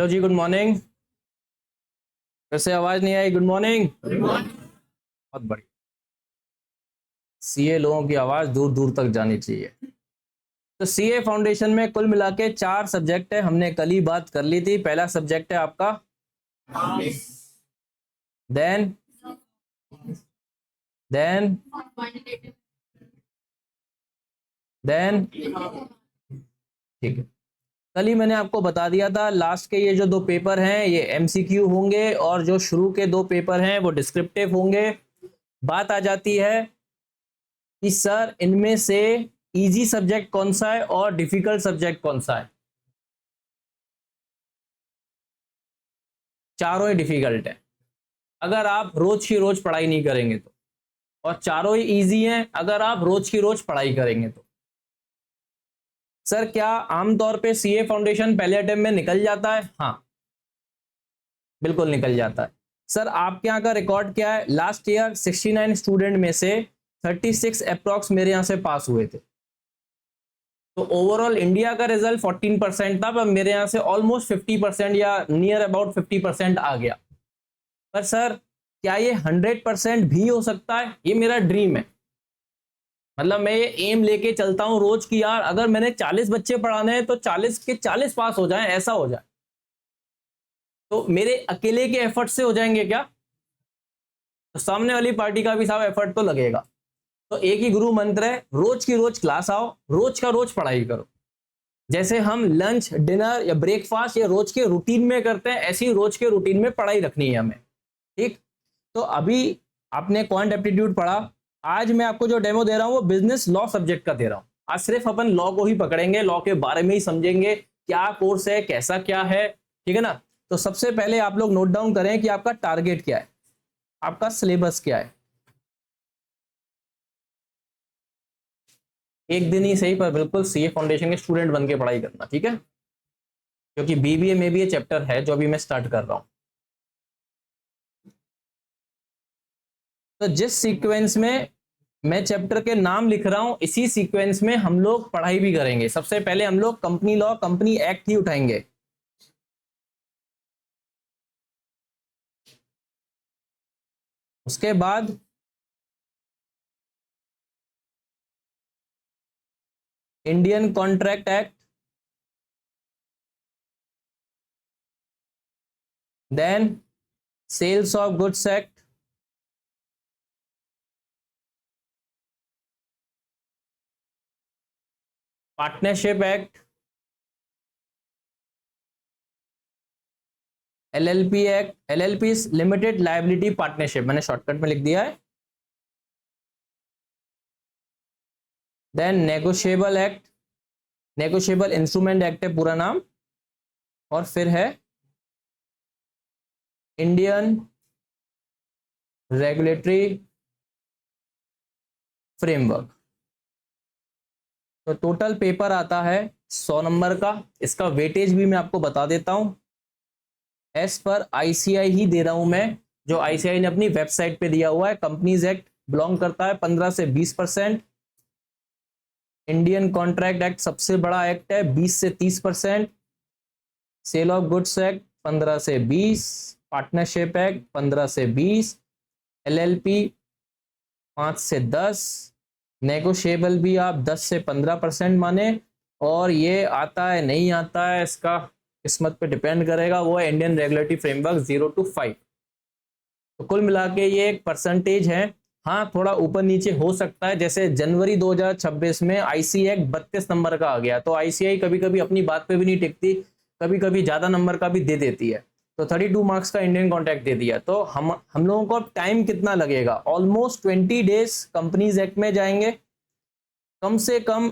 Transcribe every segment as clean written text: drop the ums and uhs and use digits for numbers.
Hello जी, good morning. कैसे आवाज नहीं आई? Good morning. बहुत बढ़िया। सीए लोगों की आवाज दूर दूर तक जानी चाहिए। तो सीए फाउंडेशन में कुल मिला के 4 सब्जेक्ट है, हमने कल ही बात कर ली थी। पहला सब्जेक्ट है आपका देन देन देन ठीक है। कल ही मैंने आपको बता दिया था, लास्ट के ये जो 2 पेपर हैं ये एमसीक्यू होंगे और जो शुरू के 2 पेपर हैं वो डिस्क्रिप्टिव होंगे। बात आ जाती है कि सर इनमें से इजी सब्जेक्ट कौन सा है और डिफिकल्ट सब्जेक्ट कौन सा है। चारों ही डिफिकल्ट है अगर आप रोज की रोज पढ़ाई नहीं करेंगे तो, और चारों ही इजी हैं अगर आप रोज की रोज पढ़ाई करेंगे तो। सर क्या आमतौर पे सीए फाउंडेशन पहले अटेम्प्ट में निकल जाता है? हाँ, बिल्कुल निकल जाता है। सर आपके यहाँ का रिकॉर्ड क्या है? लास्ट ईयर 69 स्टूडेंट में से 36 अप्रॉक्स मेरे यहाँ से पास हुए थे। तो ओवरऑल इंडिया का रिजल्ट 14% था, पर मेरे यहाँ से ऑलमोस्ट 50% या नियर अबाउट 50% आ गया। पर सर क्या ये 100% भी हो सकता है? ये मेरा ड्रीम है। मतलब मैं ये एम लेके चलता हूं रोज की, यार अगर मैंने 40 बच्चे पढ़ाने हैं तो 40 के 40 पास हो जाएं, ऐसा हो जाए। तो मेरे अकेले के एफर्ट से हो जाएंगे क्या? तो सामने वाली पार्टी का भी साहब एफर्ट तो लगेगा। तो एक ही गुरु मंत्र है, रोज की रोज क्लास आओ, रोज का रोज पढ़ाई करो। जैसे हम लंच डिनर या ब्रेकफास्ट या रोज के रूटीन में करते हैं, ऐसी रोज के रूटीन में पढ़ाई रखनी है हमें। ठीक। तो अभी आपने क्वांट एप्टीट्यूड पढ़ा, आज मैं आपको जो डेमो दे रहा हूं वो बिजनेस लॉ सब्जेक्ट का दे रहा हूं। आज सिर्फ अपन लॉ को ही पकड़ेंगे, लॉ के बारे में ही समझेंगे, क्या कोर्स है, कैसा क्या है। ठीक है ना? तो सबसे पहले आप लोग नोट डाउन करें कि आपका टारगेट क्या है, आपका सिलेबस क्या है। एक दिन ही सही, पर बिल्कुल सीए फाउंडेशन के स्टूडेंट बन के पढ़ाई करना, ठीक है? क्योंकि बीबीए में भी ये चैप्टर है जो अभी मैं स्टार्ट कर रहा हूं। तो जिस सीक्वेंस में मैं चैप्टर के नाम लिख रहा हूं, इसी सीक्वेंस में हम लोग पढ़ाई भी करेंगे। सबसे पहले हम लोग कंपनी लॉ, कंपनी एक्ट ही उठाएंगे। उसके बाद Indian contract act, then sales of goods act, partnership act, LLP act, LLP limited liability partnership, मैंने शॉर्टकट में लिख दिया है। Then negotiable act, negotiable instrument act है पूरा नाम। और फिर है इंडियन रेगुलेटरी फ्रेमवर्क। तो टोटल पेपर आता है 100 नंबर का। इसका वेटेज भी मैं आपको बता देता हूं। एस पर आईसीआई ही दे रहा हूं मैं, जो आईसीआई ने अपनी वेबसाइट पे दिया हुआ है। कंपनीज एक्ट बिलोंग करता है 15 से 20%। इंडियन कॉन्ट्रैक्ट एक्ट सबसे बड़ा एक्ट है, 20 से 30%। सेल ऑफ गुड्स एक्ट 15 से 20, पार्टनरशिप एक्ट 15 से 20, एलएलपी 5 से 10, नेगोशिएबल भी आप 10 से 15% माने। और ये आता है नहीं आता है, इसका किस्मत पे डिपेंड करेगा। वो है इंडियन रेगुलेटरी फ्रेमवर्क 0 to 5। तो कुल मिला के ये एक परसेंटेज है। हाँ, थोड़ा ऊपर नीचे हो सकता है। जैसे जनवरी 2026 में आईसी एक्ट 32 नंबर का आ गया, तो आईसीआई कभी कभी अपनी बात पे भी नहीं टिकती, कभी कभी ज्यादा नंबर का भी दे देती है। तो 32 मार्क्स का इंडियन कॉन्ट्रैक्ट दे दिया, तो हम लोगों को टाइम कितना लगेगा? ऑलमोस्ट 20 डेज कंपनीज एक्ट में जाएंगे। कम से कम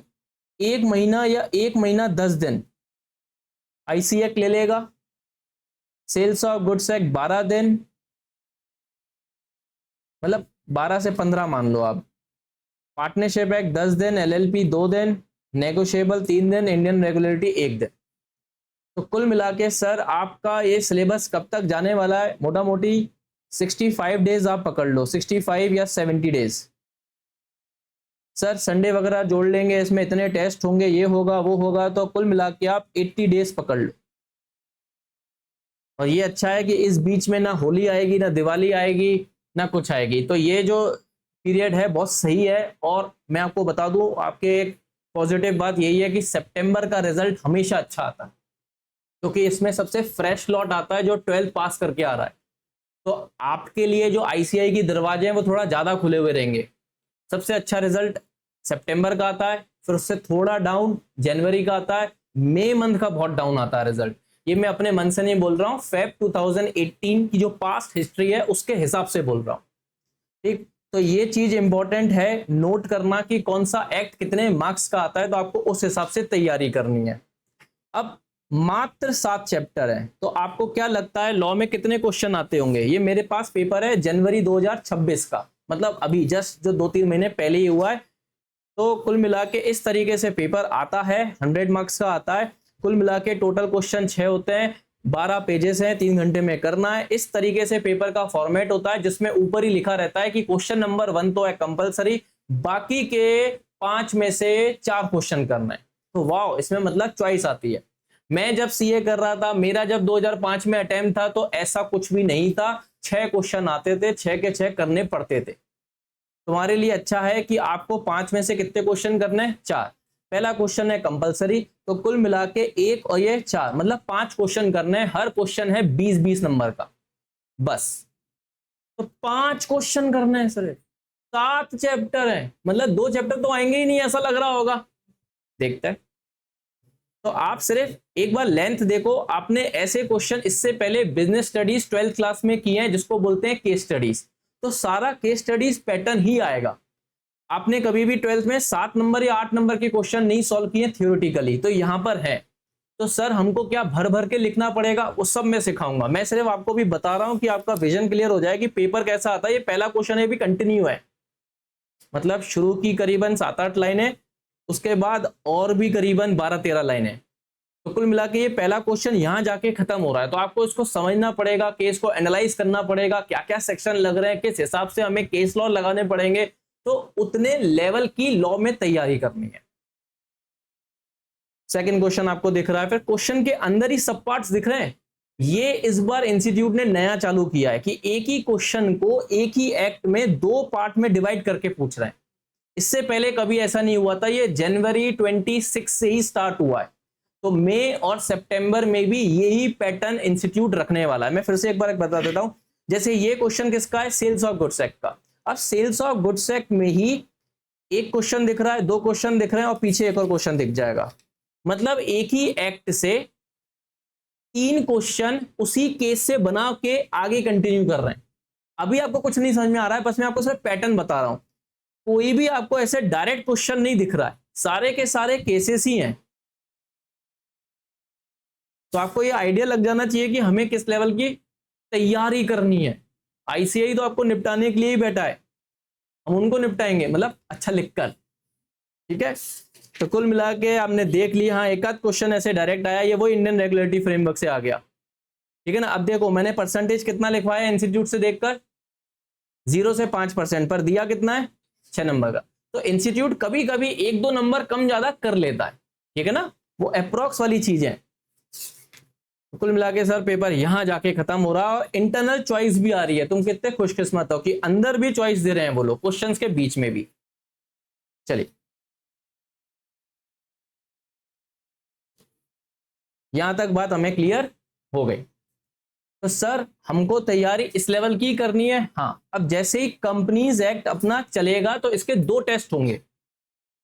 1 महीना या 1 महीना 10 दिन आईसी एक्ट ले लेगा। सेल्स ऑफ गुड्स एक्ट 12 दिन, मतलब 12 से 15 मान लो आप। पार्टनरशिप एक्ट 10 दिन, एलएलपी 2 दिन, नेगोशिएबल 3 दिन, इंडियन रेगुलेटरी 1 दिन। तो कुल मिला के सर आपका ये सिलेबस कब तक जाने वाला है? मोटा मोटी 65 डेज आप पकड़ लो, 65 या 70 डेज। सर संडे वगैरह जोड़ लेंगे, इसमें इतने टेस्ट होंगे, ये होगा वो होगा, तो कुल मिला के आप 80 डेज पकड़ लो। और ये अच्छा है कि इस बीच में ना होली आएगी, ना दिवाली आएगी, ना कुछ आएगी। तो ये जो पीरियड है बहुत सही है। और मैं आपको बता दूं, आपके एक पॉजिटिव बात यही है कि सितंबर का रिजल्ट हमेशा अच्छा आता है, क्योंकि इसमें सबसे फ्रेश लॉट आता है जो 12th पास करके आ रहा है। तो आपके लिए जो आईसीआई की दरवाजे हैं वो थोड़ा ज्यादा खुले हुए रहेंगे। सबसे अच्छा रिजल्ट सितंबर का आता है, फिर उससे थोड़ा डाउन जनवरी का आता है, मई मंथ का बहुत डाउन आता है रिजल्ट। ये मैं अपने मन से नहीं बोल रहा हूँ, फेब 2018 की जो पास्ट हिस्ट्री है उसके हिसाब से बोल रहा हूँ। ठीक, तो ये चीज इंपॉर्टेंट है नोट करना कि कौन सा एक्ट कितने मार्क्स का आता है, तो आपको उस हिसाब से तैयारी करनी है। अब मात्र 7 चैप्टर है, तो आपको क्या लगता है लॉ में कितने क्वेश्चन आते होंगे? ये मेरे पास पेपर है जनवरी 2026 का, मतलब अभी जस्ट जो 2-3 महीने पहले ही हुआ है। तो कुल मिला के इस तरीके से पेपर आता है, 100 मार्क्स का आता है। कुल मिला के टोटल क्वेश्चन 6 होते हैं, 12 पेजेस हैं, 3 घंटे में करना है। इस तरीके से पेपर का फॉर्मेट होता है, जिसमें ऊपर ही लिखा रहता है कि क्वेश्चन नंबर 1 तो है कंपलसरी, बाकी के 5 में से 4 क्वेश्चन करना है। तो वाह, इसमें मतलब चॉइस आती है। मैं जब सीए कर रहा था, मेरा जब 2005 में अटेम्प्ट था, तो ऐसा कुछ भी नहीं था। 6 क्वेश्चन आते थे, 6 के 6 करने पड़ते थे। तुम्हारे लिए अच्छा है कि आपको 5 में से कितने क्वेश्चन करने हैं? 4। पहला क्वेश्चन है कंपलसरी, तो कुल मिला के 1 और ये 4 मतलब 5 क्वेश्चन करने हैं। हर क्वेश्चन है 20-20 नंबर का, बस। तो 5 क्वेश्चन करने हैं सर, 7 चैप्टर है, मतलब 2 चैप्टर तो आएंगे ही नहीं, ऐसा लग रहा होगा। देखते हैं। तो आप सिर्फ एक बार लेंथ देखो। आपने ऐसे क्वेश्चन इससे पहले बिजनेस स्टडीज 12th क्लास में किए हैं, जिसको बोलते हैं केस स्टडीज। तो सारा केस स्टडीज पैटर्न ही आएगा। आपने कभी भी 12th में 7 नंबर या 8 नंबर के क्वेश्चन नहीं सॉल्व किए थियोरेटिकली, तो यहां पर है। तो सर हमको क्या भर भर के लिखना पड़ेगा? वो सब मैं सिखाऊंगा। मैं सिर्फ आपको भी बता रहा हूं कि आपका विजन क्लियर हो जाए कि पेपर कैसा आता है। ये पहला क्वेश्चन है, भी कंटिन्यू है, मतलब शुरू की करीबन 7-8 लाइनें, उसके बाद और भी करीबन 12-13 लाइनें। तो कुल मिला के ये पहला क्वेश्चन यहां जाके खत्म हो रहा है। तो आपको इसको समझना पड़ेगा, केस को एनालाइज करना पड़ेगा, क्या क्या सेक्शन लग रहे हैं, किस हिसाब से हमें केस लॉ लगाने पड़ेंगे। तो उतने लेवल की लॉ में तैयारी करनी है। सेकंड क्वेश्चन आपको दिख रहा है, फिर क्वेश्चन के अंदर ही सब पार्ट्स दिख रहे हैं। ये इस बार इंस्टीट्यूट ने नया चालू किया है कि एक ही क्वेश्चन को एक ही एक्ट में 2 पार्ट में डिवाइड करके पूछ रहे हैं। इससे पहले कभी ऐसा नहीं हुआ था। ये जनवरी 26 से ही स्टार्ट हुआ है। तो मई और सितंबर में भी यही पैटर्न इंस्टीट्यूट रखने वाला है। मैं फिर से एक बार बता देता हूं। जैसे ये क्वेश्चन किसका है? सेल्स ऑफ गुड्स एक्ट का। अब सेल्स ऑफ गुड्स एक्ट में ही एक क्वेश्चन दिख रहा है, 2 क्वेश्चन दिख रहे हैं और पीछे एक और क्वेश्चन दिख जाएगा। मतलब एक ही एक्ट से 3 क्वेश्चन उसी केस से बना के आगे कंटिन्यू कर रहे हैं। अभी आपको कुछ नहीं समझ में आ रहा है, बस मैं आपको सिर्फ पैटर्न बता रहा हूं। कोई भी आपको ऐसे डायरेक्ट क्वेश्चन नहीं दिख रहा है, सारे के सारे केसेस ही हैं। तो आपको ये आइडिया लग जाना चाहिए कि हमें किस लेवल की तैयारी करनी है। आईसीआई तो आपको निपटाने के लिए ही बैठा है, हम उनको निपटाएंगे, मतलब अच्छा लिखकर। ठीक है, तो कुल मिला के आपने देख लिया। हाँ, एक आध क्वेश्चन ऐसे डायरेक्ट आया, ये वो इंडियन रेगुलेटरी फ्रेमवर्क से आ गया। ठीक है ना। अब देखो मैंने परसेंटेज कितना लिखवाया इंस्टीट्यूट से देखकर, 0 से 5% पर दिया कितना है? 6 नंबर का। तो इंस्टीट्यूट कभी कभी 1-2 नंबर कम ज्यादा कर लेता है। ठीक है ना, वो अप्रोक्स वाली चीज है। कुल मिला के सर पेपर यहां जाके खत्म हो रहा है और इंटरनल चॉइस भी आ रही है। तुम कितने खुशकिस्मत हो कि अंदर भी चॉइस दे रहे हैं वो लोग, क्वेश्चंस के बीच में भी। चलिए, यहां तक बात हमें क्लियर हो गई। तो सर हमको तैयारी इस लेवल की करनी है। हाँ, अब जैसे ही कंपनीज एक्ट अपना चलेगा तो इसके 2 टेस्ट होंगे।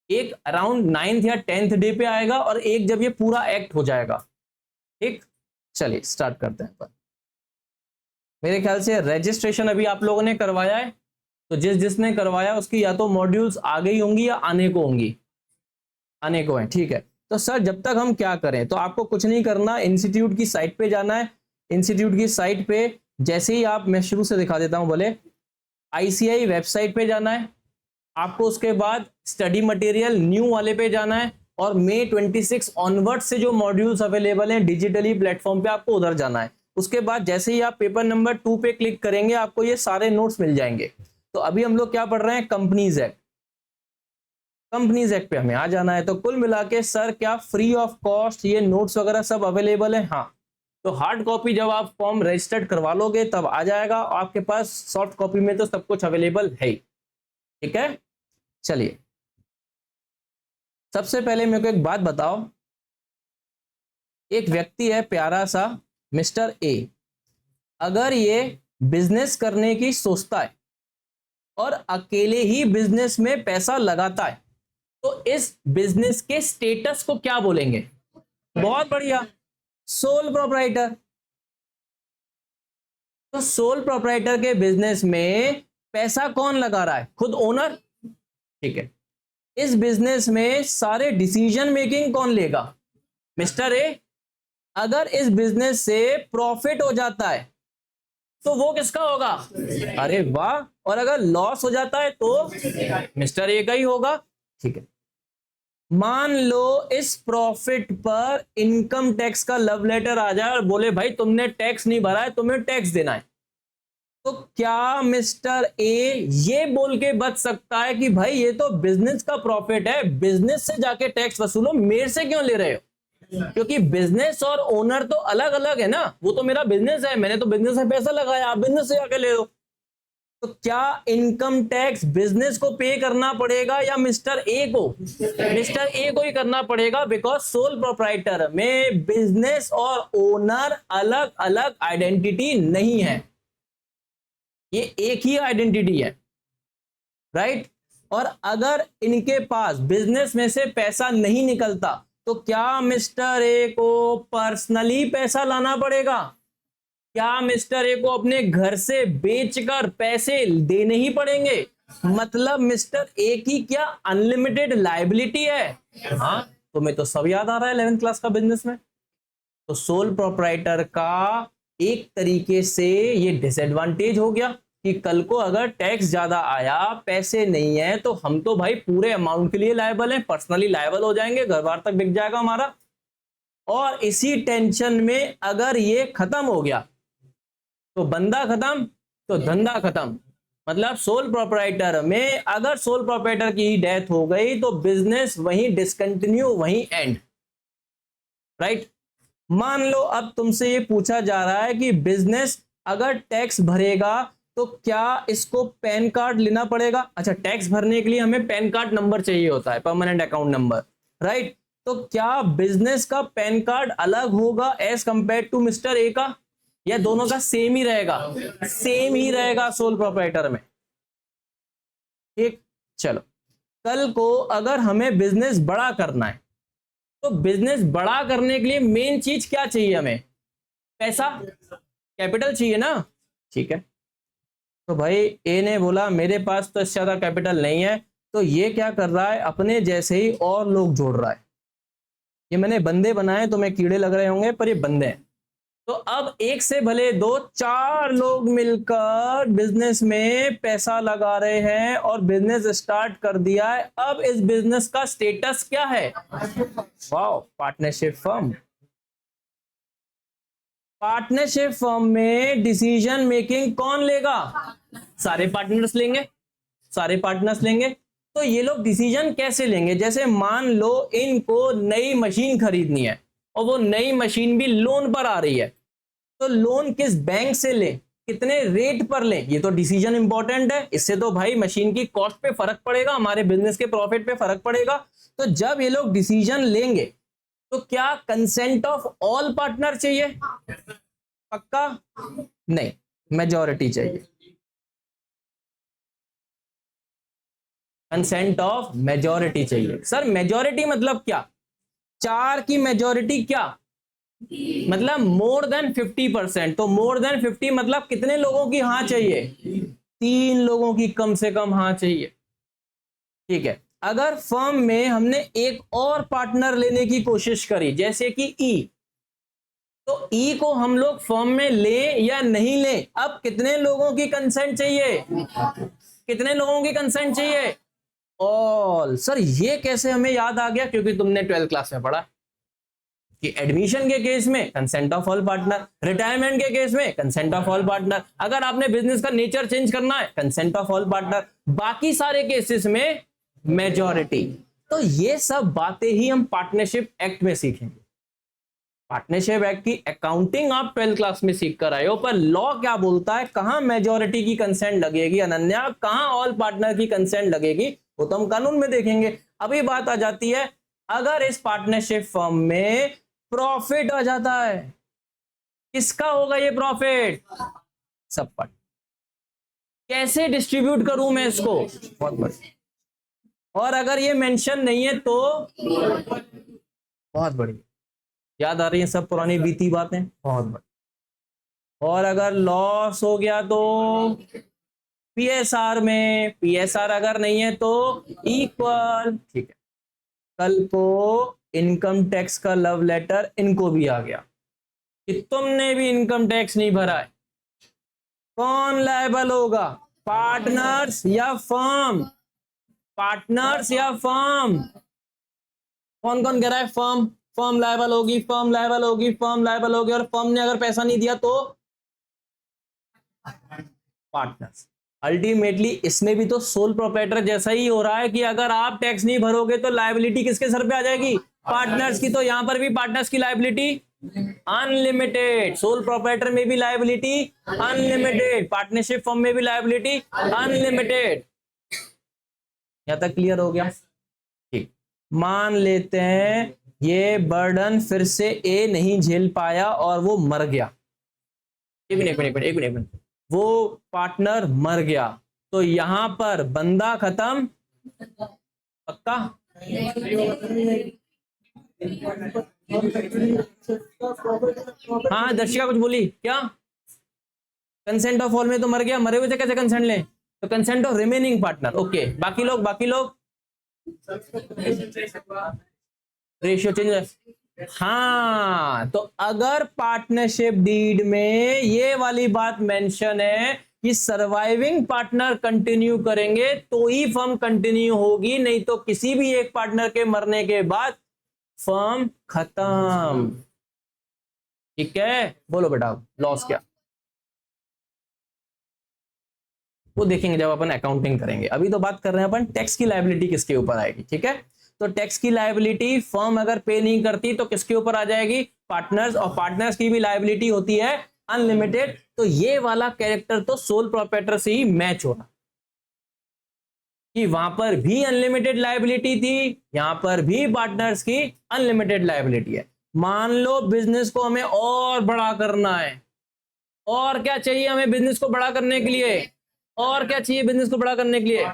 एक अराउंड 9th या 10th डे पे आएगा और एक जब ये पूरा एक्ट हो जाएगा। ठीक, चलिए स्टार्ट करते हैं पर। मेरे ख्याल से रजिस्ट्रेशन अभी आप लोगों ने करवाया है, तो जिसने करवाया उसकी या तो मॉड्यूल्स आ गई होंगी या आने को होंगी। आने को है, ठीक है। तो सर जब तक हम क्या करें, तो आपको कुछ नहीं करना, इंस्टीट्यूट की साइट पे जाना है। इंस्टीट्यूट की साइट पे जैसे ही आप, मैं शुरू से दिखा देता हूं, बोले आईसीआई वेबसाइट पे जाना है आपको। उसके बाद स्टडी मटेरियल न्यू वाले पे जाना है और मई 26 ऑनवर्ड से जो मॉड्यूल्स अवेलेबल हैं डिजिटली प्लेटफॉर्म पे, आपको उधर जाना है। उसके बाद जैसे ही आप पेपर नंबर 2 पे क्लिक करेंगे आपको ये सारे नोट्स मिल जाएंगे। तो अभी हम लोग क्या पढ़ रहे हैं? Companies act. कंपनीज एक्ट पे हमें आ जाना है। तो कुल मिला के सर क्या फ्री ऑफ कॉस्ट ये नोट्स वगैरह सब अवेलेबल है? हाँ, तो हार्ड कॉपी जब आप फॉर्म रजिस्टर्ड करवा लोगे तब आ जाएगा, आपके पास सॉफ्ट कॉपी में तो सब कुछ अवेलेबल है। ठीक है, चलिए सबसे पहले मेरे को एक बात बताओ, एक व्यक्ति है प्यारा सा मिस्टर ए, अगर ये बिजनेस करने की सोचता है और अकेले ही बिजनेस में पैसा लगाता है तो इस बिजनेस के स्टेटस को क्या बोलेंगे? बहुत बढ़िया, सोल प्रोप्राइटर। तो सोल प्रोप्राइटर के बिजनेस में पैसा कौन लगा रहा है? खुद ओनर। ठीक है, इस बिजनेस में सारे डिसीजन मेकिंग कौन लेगा? Mister A. अगर इस बिजनेस से प्रॉफिट हो जाता है तो वो किसका होगा? अरे वाह। और अगर लॉस हो जाता है तो मिस्टर ए का ही होगा। ठीक है, मान लो इस प्रॉफिट पर इनकम टैक्स का लव लेटर आ जाए और बोले भाई तुमने टैक्स नहीं भरा है, तुम्हें टैक्स देना है, तो क्या मिस्टर ए ये बोल के बच सकता है कि भाई ये तो बिजनेस का प्रॉफिट है, बिजनेस से जाके टैक्स वसूलो, मेरे से क्यों ले रहे हो? क्योंकि बिजनेस और ओनर तो अलग अलग है ना, वो तो मेरा बिजनेस है, मैंने तो बिजनेस में पैसा लगाया, आप बिजनेस से जाके ले लो। तो क्या इनकम टैक्स बिजनेस को पे करना पड़ेगा या मिस्टर ए को? मिस्टर ए को ही करना पड़ेगा, बिकॉज सोल प्रोप्राइटर में बिजनेस और ओनर अलग अलग आइडेंटिटी नहीं है, ये एक ही आइडेंटिटी है, राइट। और अगर इनके पास बिजनेस में से पैसा नहीं निकलता तो क्या मिस्टर ए को पर्सनली पैसा लाना पड़ेगा? क्या मिस्टर ए को अपने घर से बेचकर पैसे देने ही पड़ेंगे? मतलब मिस्टर ए की क्या अनलिमिटेड लायबिलिटी है? हाँ, तुम्हें तो सब याद आ रहा है 11th क्लास का बिजनेस में। तो सोल प्रोप्राइटर का एक तरीके से ये डिसएडवांटेज हो गया कि कल को अगर टैक्स ज्यादा आया, पैसे नहीं है, तो हम तो भाई पूरे अमाउंट के लिए लायबल हैं, पर्सनली लायबल हो जाएंगे, घर बार तक बिक जाएगा हमारा। और इसी टेंशन में अगर ये खत्म हो गया तो बंदा खत्म तो धंधा खत्म। मतलब सोल प्रोप्राइटर में अगर सोल प्रोप्राइटर की ही डेथ हो गई तो बिजनेस वहीं डिसकंटिन्यू, वहीं एंड, राइट। मान लो अब तुमसे ये पूछा जा रहा है कि बिजनेस अगर टैक्स भरेगा तो क्या इसको पैन कार्ड लेना पड़ेगा? अच्छा, टैक्स भरने के लिए हमें पैन कार्ड नंबर चाहिए होता है, परमानेंट अकाउंट नंबर, राइट। तो क्या बिजनेस का पैन कार्ड अलग होगा as compare to mister A का, या दोनों का सेम ही रहेगा? सेम ही रहेगा सोल प्रोप्राइटर में। ठीक, चलो कल को अगर हमें बिजनेस बड़ा करना है तो बिजनेस बड़ा करने के लिए मेन चीज क्या चाहिए हमें? पैसा, कैपिटल चाहिए ना। ठीक है, तो भाई ए ने बोला मेरे पास तो इससे ज्यादा कैपिटल नहीं है, तो ये क्या कर रहा है, अपने जैसे ही और लोग जोड़ रहा है। ये मैंने बंदे बनाए, तो मैं कीड़े लग रहे होंगे पर ये बंदे हैं। तो अब एक से भले दो, चार लोग मिलकर बिजनेस में पैसा लगा रहे हैं और बिजनेस स्टार्ट कर दिया है। अब इस बिजनेस का स्टेटस क्या है? Wow, partnership firm. Partnership firm में डिसीजन मेकिंग कौन लेगा? सारे पार्टनर्स लेंगे, सारे पार्टनर्स लेंगे। तो ये लोग डिसीजन कैसे लेंगे? जैसे मान लो इनको नई मशीन खरीदनी है और वो नई मशीन भी लोन पर आ रही है, तो लोन किस बैंक से लें, कितने रेट पर लें, ये तो डिसीजन इंपॉर्टेंट है। इससे तो भाई मशीन की कॉस्ट पे फर्क पड़ेगा, हमारे बिजनेस के प्रॉफिट पे फर्क पड़ेगा। तो जब ये लोग डिसीजन लेंगे तो क्या कंसेंट ऑफ ऑल पार्टनर चाहिए? पक्का नहीं, मेजॉरिटी चाहिए, कंसेंट ऑफ मेजॉरिटी चाहिए। सर मेजॉरिटी मतलब क्या? चार की मेजॉरिटी क्या मतलब? More than 50%। तो मोर देन 50 मतलब कितने लोगों की हाँ चाहिए? 3 लोगों की कम से कम हाँ चाहिए। ठीक है, अगर फर्म में हमने एक और पार्टनर लेने की कोशिश करी, जैसे कि ई, तो ई को हम लोग फर्म में लें या नहीं लें, अब कितने लोगों की कंसेंट चाहिए? कितने लोगों की कंसेंट चाहिए? ऑल। सर ये कैसे हमें याद आ गया? क्योंकि तुमने 12th क्लास में पढ़ा कि एडमिशन के केस में consent of all partner, retirement के केस में कंसेंट ऑफ ऑल पार्टनर, अगर आपने बिजनेस का नेचर चेंज करना है कंसेंट ऑफ ऑल पार्टनर, बाकी सारे केसेस में मेजॉरिटी। तो ये सब बातें ही हम पार्टनरशिप एक्ट में सीखेंगे। पार्टनरशिप एक्ट की अकाउंटिंग आप 12th क्लास में सीख कर आए हो, पर लॉ क्या बोलता है, कहां मेजॉरिटी की कंसेंट लगेगी अनन्या, कहां ऑल पार्टनर की कंसेंट लगेगी, वो तो हम कानून में देखेंगे। अभी बात आ जाती है, अगर इस पार्टनरशिप फर्म में प्रॉफिट आ जाता है, किसका होगा ये प्रॉफिट? सब पर। कैसे डिस्ट्रीब्यूट करूं मैं इसको? बहुत बढ़िया। और अगर ये मेंशन नहीं है तो? बहुत बढ़िया, याद आ रही है सब पुरानी बीती बातें, बहुत बढ़िया। और अगर लॉस हो गया तो पीएसआर में, पीएसआर अगर नहीं है तो इक्वल, ठीक है। कल को इनकम टैक्स का लव लेटर इनको भी आ गया कि तुमने भी इनकम टैक्स नहीं भरा है, कौन लायबल होगा? पार्टनर्स या फर्म? पार्टनर्स या फर्म? कौन कौन कह रहा है फर्म? फर्म लायबल होगी, फर्म लायबल होगी, फर्म लायबल होगी, और फर्म ने अगर पैसा नहीं दिया तो पार्टनर्स। अल्टीमेटली इसमें भी तो सोल प्रोप्राइटर जैसा ही हो रहा है कि अगर आप टैक्स नहीं भरोगे तो लायबिलिटी किसके सर पे आ जाएगी? पार्टनर्स की। तो यहां पर भी पार्टनर्स की लायबिलिटी अनलिमिटेड, सोल प्रोप्राइटर में भी लायबिलिटी अनलिमिटेड, पार्टनरशिप फर्म में भी लायबिलिटी अनलिमिटेड। यहां तक क्लियर हो गया? ठीक। मान लेते हैं ये बर्डन फिर से ए नहीं झेल पाया और वो मर गया। एक मिनट, वो पार्टनर मर गया, तो यहां पर बंदा खत्म? पक्का? हाँ दर्शिका कुछ बोली क्या? कंसेंट ऑफ ऑल में तो मर गया, मरे हुए थे कैसे कंसेंट ले? तो consent of remaining partner, okay. बाकी लोग, बाकी लोग रेशियो चेंज। हाँ, तो अगर पार्टनरशिप डीड में ये वाली बात मेंशन है कि सर्वाइविंग पार्टनर कंटिन्यू करेंगे तो ही फर्म कंटिन्यू होगी, नहीं तो किसी भी एक पार्टनर के मरने के बाद फर्म खत्म। ठीक है, बोलो बेटा लॉस क्या? वो देखेंगे जब अपन अकाउंटिंग करेंगे, अभी तो बात कर रहे हैं अपन टैक्स की लायबिलिटी किसके ऊपर आएगी। ठीक है, तो टैक्स की लायबिलिटी फर्म अगर पे नहीं करती तो किसके ऊपर आ जाएगी? पार्टनर्स। और पार्टनर्स की भी लायबिलिटी होती है अनलिमिटेड। तो ये वाला कैरेक्टर तो सोल प्रोप्राइटर से ही मैच हो रहा कि वहां पर भी अनलिमिटेड लायबिलिटी थी, यहां पर भी पार्टनर्स की अनलिमिटेड लायबिलिटी है। मान लो बिजनेस को हमें और बड़ा करना है, और क्या चाहिए हमें बिजनेस को बड़ा करने के लिए? और क्या चाहिए बिजनेस को बड़ा करने के लिए?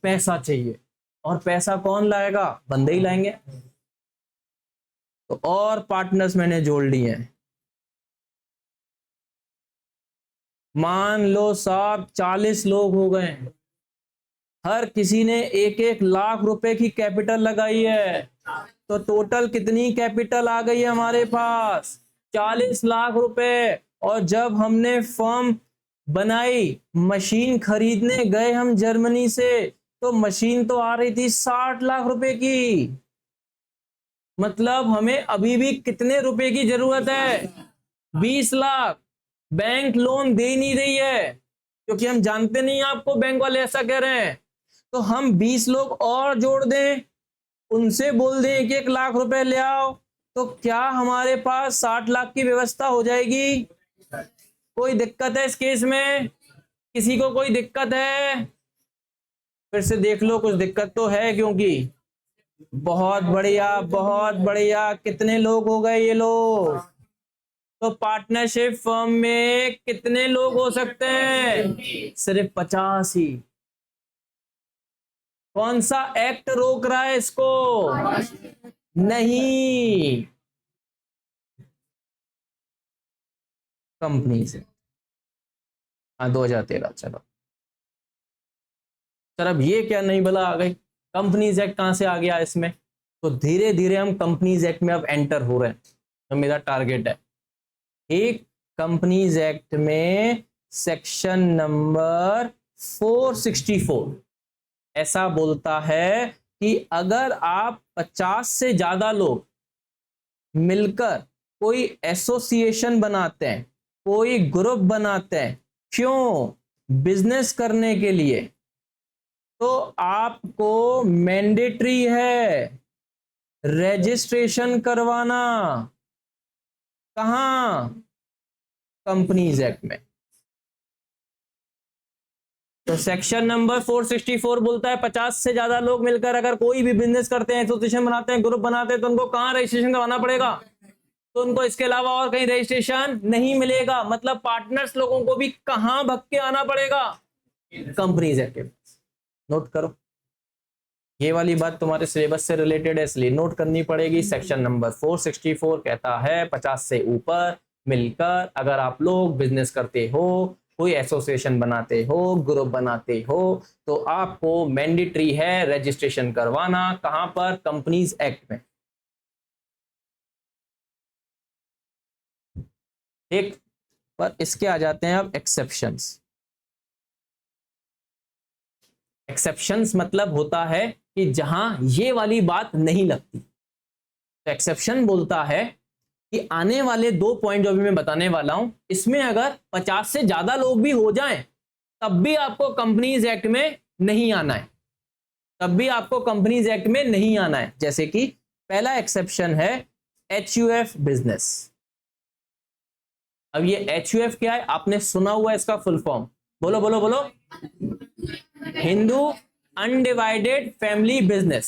पैसा चाहिए। और पैसा कौन लाएगा? बंदे ही लाएंगे। तो और पार्टनर्स मैंने जोड़ लिए हैं। मान लो साहब 40 लोग हो गए, हर किसी ने 1-1 लाख रुपए की कैपिटल लगाई है, तो टोटल कितनी कैपिटल आ गई है हमारे पास? 40 लाख रुपए। और जब हमने फर्म बनाई, मशीन खरीदने गए हम जर्मनी से, तो मशीन तो आ रही थी 60 लाख रुपए की। मतलब हमें अभी भी कितने रुपए की जरूरत है? 20 लाख। बैंक लोन दे नहीं रही है क्योंकि हम जानते नहीं आपको बैंक वाले ऐसा कह रहे हैं, तो हम 20 लोग और जोड़ दें, उनसे बोल दें 1-1 लाख रुपए ले आओ, तो क्या हमारे पास 60 लाख की व्यवस्था हो जाएगी? कोई दिक्कत है इस केस में? किसी को कोई दिक्कत है? फिर से देख लो, कुछ दिक्कत तो है क्योंकि बहुत बढ़िया, बहुत बढ़िया। कितने लोग हो गए ये लोग? तो पार्टनरशिप फर्म में कितने लोग हो सकते हैं? सिर्फ 50 ही। कौन सा एक्ट रोक रहा है इसको? नहीं, कंपनी से। हाँ 2013। चलो सर अब ये क्या नहीं भला आ गई, कंपनीज एक्ट कहां से आ गया इसमें? तो धीरे धीरे हम कंपनीज एक्ट में अब एंटर हो रहे हैं, तो मेरा टारगेट है एक कंपनीज एक्ट में सेक्शन नंबर 464 ऐसा बोलता है कि अगर आप 50 से ज्यादा लोग मिलकर कोई एसोसिएशन बनाते हैं, कोई ग्रुप बनाते हैं, क्यों? बिजनेस करने के लिए, तो आपको मैंडेटरी है रजिस्ट्रेशन करवाना। कहां? कंपनीज एक्ट में। तो सेक्शन नंबर 464 बोलता है 50 से ज्यादा लोग मिलकर अगर कोई भी बिजनेस करते हैं, एसोसिएशन बनाते हैं, ग्रुप बनाते हैं, तो उनको कहां रजिस्ट्रेशन करवाना पड़ेगा? तो उनको इसके अलावा और कहीं रजिस्ट्रेशन नहीं मिलेगा। मतलब पार्टनर्स लोगों को भी कहां भग के आना पड़ेगा? कंपनीज एक्ट के पास। नोट करो, ये वाली बात तुम्हारे सिलेबस से रिलेटेड है, इसलिए नोट करनी पड़ेगी। सेक्शन नंबर 464 कहता है 50 से ऊपर मिलकर अगर आप लोग बिजनेस करते हो, कोई एसोसिएशन बनाते हो, ग्रुप बनाते हो, तो आपको मैंडेटरी है रजिस्ट्रेशन करवाना। कहां पर? कंपनीज एक्ट में। एक पर इसके आ जाते हैं अब एक्सेप्शंस। एक्सेप्शंस मतलब होता है कि जहां ये वाली बात नहीं लगती। तो एक्सेप्शन बोलता है कि आने वाले 2 पॉइंट जो अभी मैं बताने वाला हूं, इसमें अगर 50 से ज्यादा लोग भी हो जाएं तब भी आपको कंपनीज एक्ट में नहीं आना है, तब भी आपको कंपनीज एक्ट में नहीं आना है। जैसे कि पहला एक्सेप्शन है HUF बिजनेस। अब ये HUF क्या है? आपने सुना हुआ है इसका फुल फॉर्म, बोलो बोलो बोलो। Hindu undivided family business.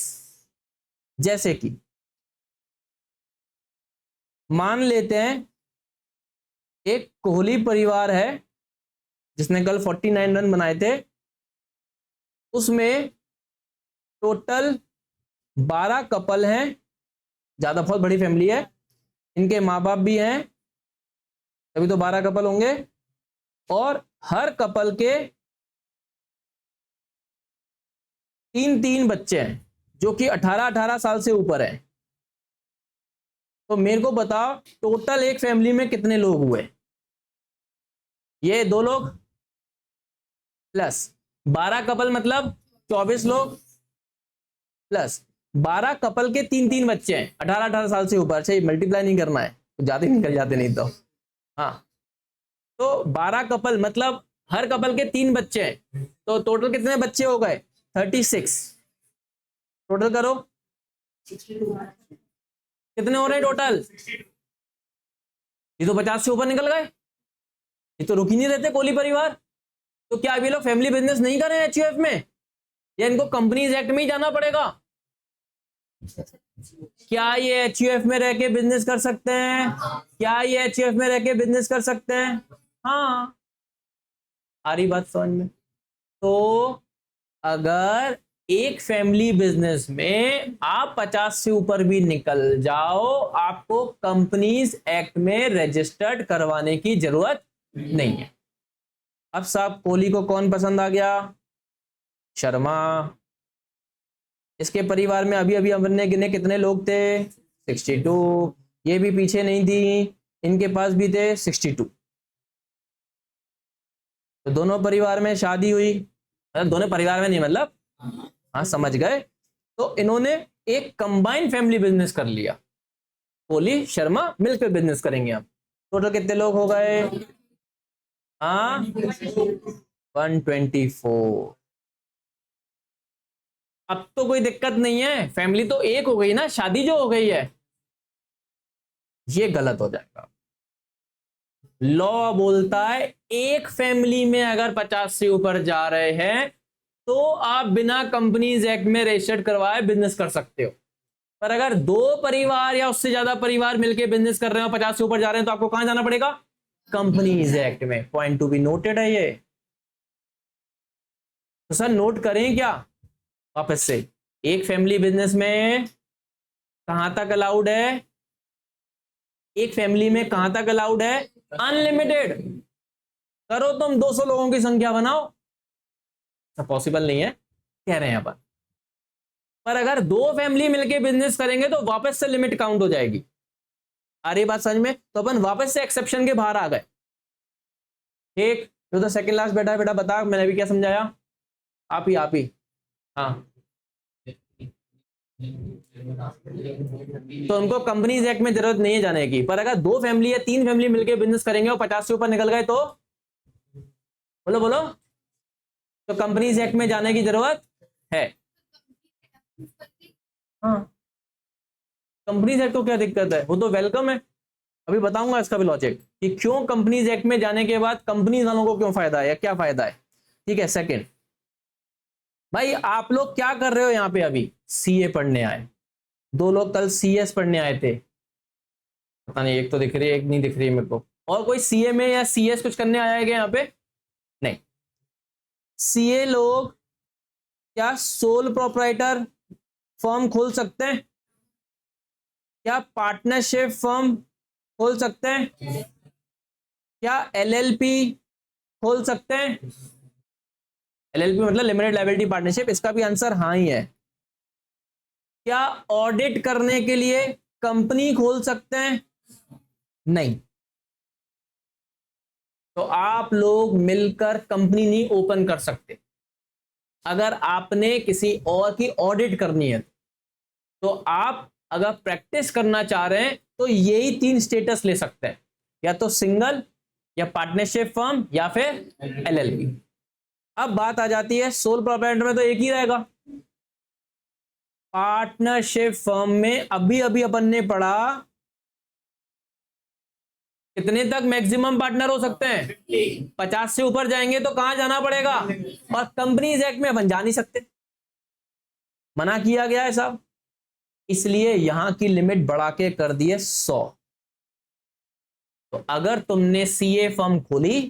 जैसे कि मान लेते हैं एक कोहली परिवार है जिसने कल 49 रन बनाए थे, उसमें टोटल 12 कपल हैं, ज्यादा बहुत बड़ी फैमिली है, इनके माँ बाप भी हैं, तभी तो 12 कपल होंगे, और हर कपल के 3-3 बच्चे हैं जो कि 18-18 साल से ऊपर हैं। तो मेरे को बताओ टोटल एक फैमिली में कितने लोग हुए? ये 2 लोग प्लस 12 कपल मतलब 24 लोग, प्लस 12 कपल के 3-3 बच्चे हैं 18-18 साल से ऊपर। अच्छा, ये मल्टीप्लाई नहीं करना है तो ज्यादा निकल जाते नहीं तो। हाँ, तो 12 कपल मतलब हर कपल के 3 बच्चे हैं, तो टोटल कितने बच्चे हो गए? 36। टोटल करो, कितने हो रहे हैं टोटल? ये तो 50 से ऊपर निकल गए, ये तो रुक ही नहीं रहते कोहली परिवार। तो क्या ये लोग फैमिली बिजनेस नहीं कर रहे हैं HUF में, या इनको कंपनीज एक्ट में ही जाना पड़ेगा? क्या ये HUF में रह के बिजनेस कर सकते हैं? क्या ये HUF में रह के बिजनेस कर सकते हैं? हाँ, आ रही बात समझ में? तो अगर एक फैमिली बिजनेस में आप 50 से ऊपर भी निकल जाओ, आपको कंपनीज एक्ट में रजिस्टर्ड करवाने की जरूरत नहीं है। अब साहब कोहली को कौन पसंद आ गया? शर्मा। इसके परिवार में अभी अभी हमने गिने कितने लोग थे? 62। ये भी पीछे नहीं थी, इनके पास भी थे 62। तो दोनों परिवार में शादी हुई, मतलब दोनों परिवार में नहीं, मतलब हाँ समझ गए। तो इन्होंने एक कंबाइंड फैमिली बिजनेस कर लिया, कोहली शर्मा मिलकर बिजनेस करेंगे। हम टोटल कितने लोग हो गए? हाँ, 124। अब तो कोई दिक्कत नहीं है, फैमिली तो एक हो गई ना, शादी जो हो गई है ये गलत हो जाएगा। लॉ बोलता है एक फैमिली में अगर 50 से ऊपर जा रहे हैं तो आप बिना कंपनीज एक्ट में रजिस्टर्ड करवाए बिजनेस कर सकते हो। पर अगर 2 परिवार या उससे ज्यादा परिवार मिलकर बिजनेस कर रहे हो, 50 से ऊपर जा रहे हैं, तो आपको कहां जाना पड़ेगा? कंपनीज एक्ट में। पॉइंट टू बी नोटेड है ये। तो सर नोट करें क्या वापस से? एक फैमिली बिजनेस में कहां तक अलाउड है? एक फैमिली में कहां तक अलाउड है? अनलिमिटेड। करो तुम 200 लोगों की संख्या बनाओ, पॉसिबल नहीं है कह रहे हैं अपन। पर अगर 2 फैमिली मिलके बिजनेस करेंगे तो वापस से लिमिट काउंट हो जाएगी। आ रही बात समझ में? तो अपन वापस से एक्सेप्शन के बाहर आ गए। ठीक, जो तो सेकंड लास्ट बैठा है बेटा, बता मैंने भी क्या समझाया? आप ही हाँ। तो उनको कंपनीज एक्ट में जरूरत नहीं है जाने की। पर अगर 2 फैमिली या 3 फैमिली मिलकर बिजनेस करेंगे और 50 से ऊपर निकल गए तो बोलो बोलो, तो कंपनीज एक्ट में जाने की जरूरत है। हाँ, कंपनीज एक्ट को क्या दिक्कत है, वो तो वेलकम है। अभी बताऊंगा इसका भी लॉजिक कि क्यों कंपनीज एक्ट में जाने के बाद कंपनीज वालों को क्यों फायदा है या क्या फायदा है। ठीक है, सेकंड, भाई आप लोग क्या कर रहे हो यहाँ पे? अभी सीए पढ़ने आए, दो लोग कल सीएस पढ़ने आए थे, पता नहीं, एक तो दिख रही है एक नहीं दिख रही है मेरे को। और कोई सीए में या सीएस कुछ करने आया है क्या यहाँ पे? नहीं। सीए लोग क्या सोल प्रोप्राइटर फर्म खोल सकते हैं? क्या पार्टनरशिप फर्म खोल सकते हैं? क्या एलएलपी खोल सकते हैं? एलएलपी मतलब लिमिटेड लायबिलिटी पार्टनरशिप, इसका भी आंसर हाँ ही है। क्या ऑडिट करने के लिए कंपनी खोल सकते हैं? नहीं। तो आप लोग मिलकर कंपनी नहीं ओपन कर सकते। अगर आपने किसी और की ऑडिट करनी है तो आप अगर प्रैक्टिस करना चाह रहे हैं तो यही 3 स्टेटस ले सकते हैं, या तो सिंगल, या पार्टनरशिप फर्म, या फिर एलएलपी। अब बात आ जाती है सोल प्रोप्राइटर में तो एक ही रहेगा। पार्टनरशिप फर्म में अभी अभी अपन ने पढ़ा कितने तक मैक्सिमम पार्टनर हो सकते हैं? 50 से ऊपर जाएंगे तो कहां जाना पड़ेगा? और कंपनीज एक्ट में अपन जा नहीं सकते, मना किया गया है साहब, इसलिए यहां की लिमिट बढ़ा के कर दी है 100। तो अगर तुमने सीए फर्म खोली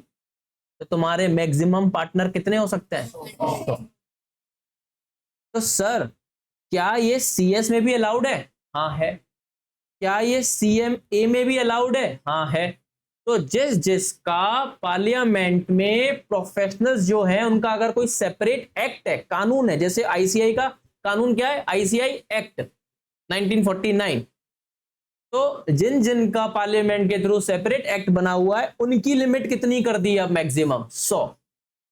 तो तुम्हारे मैक्सिमम पार्टनर कितने हो सकते हैं? 100। तो सर क्या ये सीएस में भी अलाउड है? हाँ है। क्या ये सीएमए में भी अलाउड है? हाँ है। तो जिसका पार्लियामेंट में प्रोफेशनल्स जो है उनका अगर कोई सेपरेट एक्ट है, कानून है, जैसे आईसीआई का कानून क्या है? ICI act 1949। तो जिन जिन का पार्लियामेंट के थ्रू सेपरेट एक्ट बना हुआ है उनकी लिमिट कितनी कर दी अब? मैक्सिमम 100।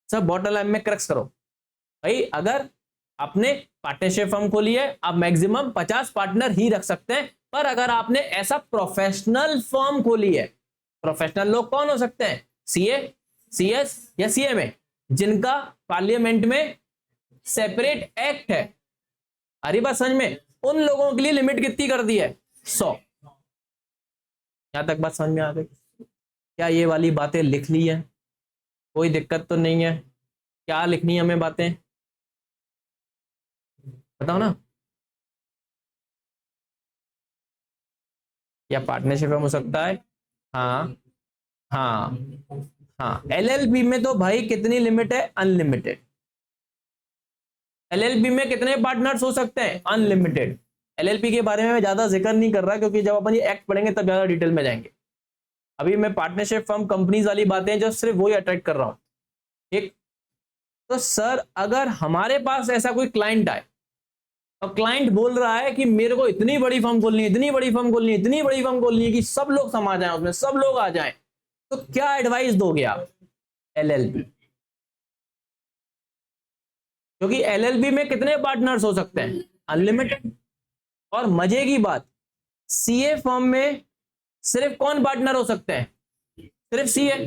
सब बॉटम लाइन में क्रक्स करो भाई, अगर आपने पार्टनरशिप फर्म खोली है आप मैक्सिमम 50 पार्टनर ही रख सकते हैं, पर अगर आपने ऐसा प्रोफेशनल फर्म खोली है, प्रोफेशनल लोग कौन हो सकते हैं? सीए, सीएस या सीएमए, जिनका पार्लियामेंट में सेपरेट एक्ट है। अरे बात समझ में? उन लोगों के लिए लिमिट कितनी कर दी है? 100। यहां तक बात समझ में आ गई? क्या ये वाली बातें लिख ली है? कोई दिक्कत तो नहीं है? क्या लिखनी है हमें बातें, बताओ ना। या पार्टनरशिप में हो सकता है? हाँ हाँ हाँ। एलएलबी में तो भाई कितनी लिमिट है? अनलिमिटेड। एलएलबी में कितने पार्टनर्स हो सकते हैं? अनलिमिटेड। एलएलपी के बारे में मैं ज्यादा जिक्र नहीं कर रहा क्योंकि जब अपन ये एक्ट पढ़ेंगे तब ज्यादा डिटेल में जाएंगे। अभी मैं पार्टनरशिप फर्म कंपनीज वाली बातें जो सिर्फ वही अट्रैक्ट कर रहा हूं। ठीक। तो सर अगर हमारे पास ऐसा कोई क्लाइंट आए और क्लाइंट बोल रहा है कि मेरे को इतनी बड़ी फर्म खोलनी है, इतनी बड़ी फर्म खोलनी है, इतनी बड़ी फर्म खोलनी है कि सब लोग समा जाएं उसमें, सब लोग आ जाएं, तो क्या एडवाइस दोगे आप? एलएलबी। क्योंकि एलएलबी में कितने पार्टनर्स हो सकते हैं? अनलिमिटेड। और मजे की बात, सीए फर्म में सिर्फ कौन पार्टनर हो सकते हैं? सिर्फ सीए।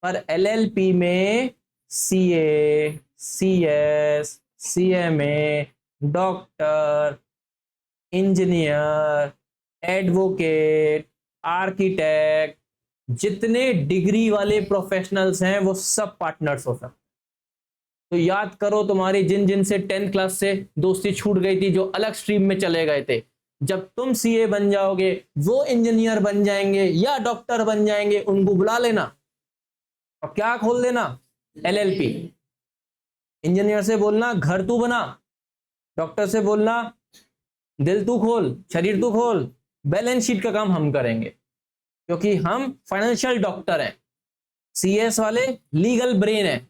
पर एलएलपी में CA, CS, CMA, doctor, engineer, advocate, architect, जितने डिग्री वाले प्रोफेशनल्स हैं वो सब पार्टनर्स हो सकते हैं। तो याद करो तुम्हारी जिन जिन से 10th क्लास से दोस्ती छूट गई थी, जो अलग स्ट्रीम में चले गए थे, जब तुम सीए बन जाओगे वो इंजीनियर बन जाएंगे या डॉक्टर बन जाएंगे, उनको बुला लेना और क्या खोल देना? एलएलपी। इंजीनियर से बोलना घर तू बना, डॉक्टर से बोलना दिल तू खोल, शरीर तू खोल, बैलेंस शीट का काम हम करेंगे क्योंकि हम फाइनेंशियल डॉक्टर हैं। सीएस वाले लीगल ब्रेन है,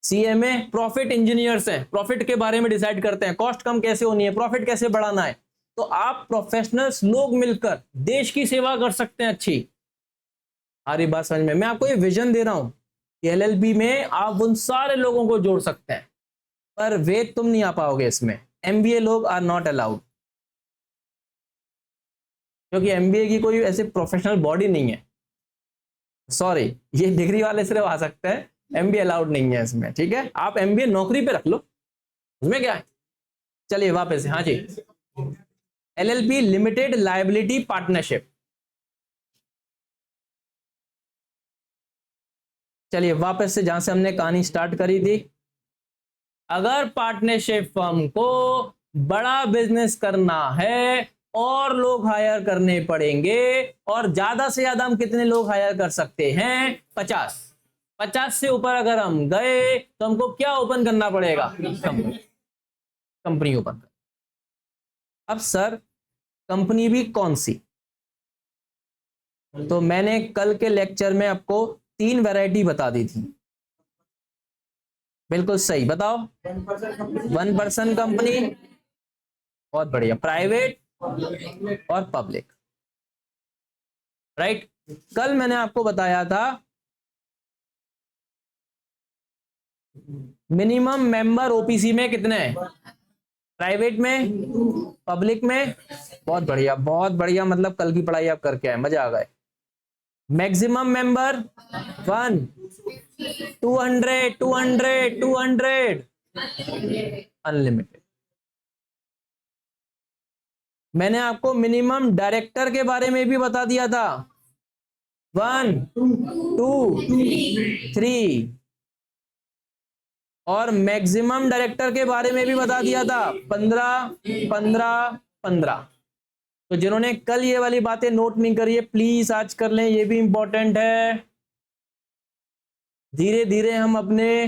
सीएमए प्रॉफिट इंजीनियर्स हैं, प्रॉफिट के बारे में डिसाइड करते हैं, कॉस्ट कम कैसे होनी है, प्रॉफिट कैसे बढ़ाना है। तो आप प्रोफेशनल्स लोग मिलकर देश की सेवा कर सकते हैं अच्छी। सारी बात समझ में? मैं आपको ये विजन दे रहा हूं कि एलएलबी में आप उन सारे लोगों को जोड़ सकते हैं, पर वे तुम नहीं आ पाओगे इसमें। एमबीए लोग आर नॉट अलाउड, क्योंकि एमबीए की कोई ऐसे प्रोफेशनल बॉडी नहीं है। सॉरी, ये डिग्री वाले सिर्फ आ सकते हैं, एमबीए अलाउड नहीं है इसमें। ठीक है, आप एमबीए नौकरी पे रख लो, उसमें क्या है। चलिए वापस, हाँ जी। एलएलपी लिमिटेड लायबिलिटी पार्टनरशिप, चलिए वापस से जहां से हमने कहानी स्टार्ट करी थी। अगर पार्टनरशिप फर्म को बड़ा बिजनेस करना है और लोग हायर करने पड़ेंगे, और ज्यादा से ज्यादा हम कितने लोग हायर कर सकते हैं? 50। 50 से ऊपर अगर हम गए तो हमको क्या ओपन करना पड़ेगा? Company open. अब सर कंपनी भी कौन सी? तो मैंने कल के लेक्चर में आपको 3 वैरायटी बता दी थी। बिल्कुल सही, बताओ। 1% कंपनी, बहुत बढ़िया, प्राइवेट और पब्लिक, राइट। कल मैंने आपको बताया था मिनिमम मेंबर ओपीसी में कितने हैं? प्राइवेट में, पब्लिक में, बहुत बढ़िया बहुत बढ़िया, मतलब कल की पढ़ाई आप करके आए, मजा आ गए। Maximum member 1, 200, 200, 200, unlimited. मैंने आपको मिनिमम डायरेक्टर के बारे में भी बता दिया था, 1, 2, 3, और मैक्सिमम डायरेक्टर के बारे में भी बता दिया था 15, 15, 15। तो जिन्होंने कल ये वाली बातें नोट नहीं करी है प्लीज आज कर लें, ये भी इंपॉर्टेंट है। धीरे धीरे हम अपने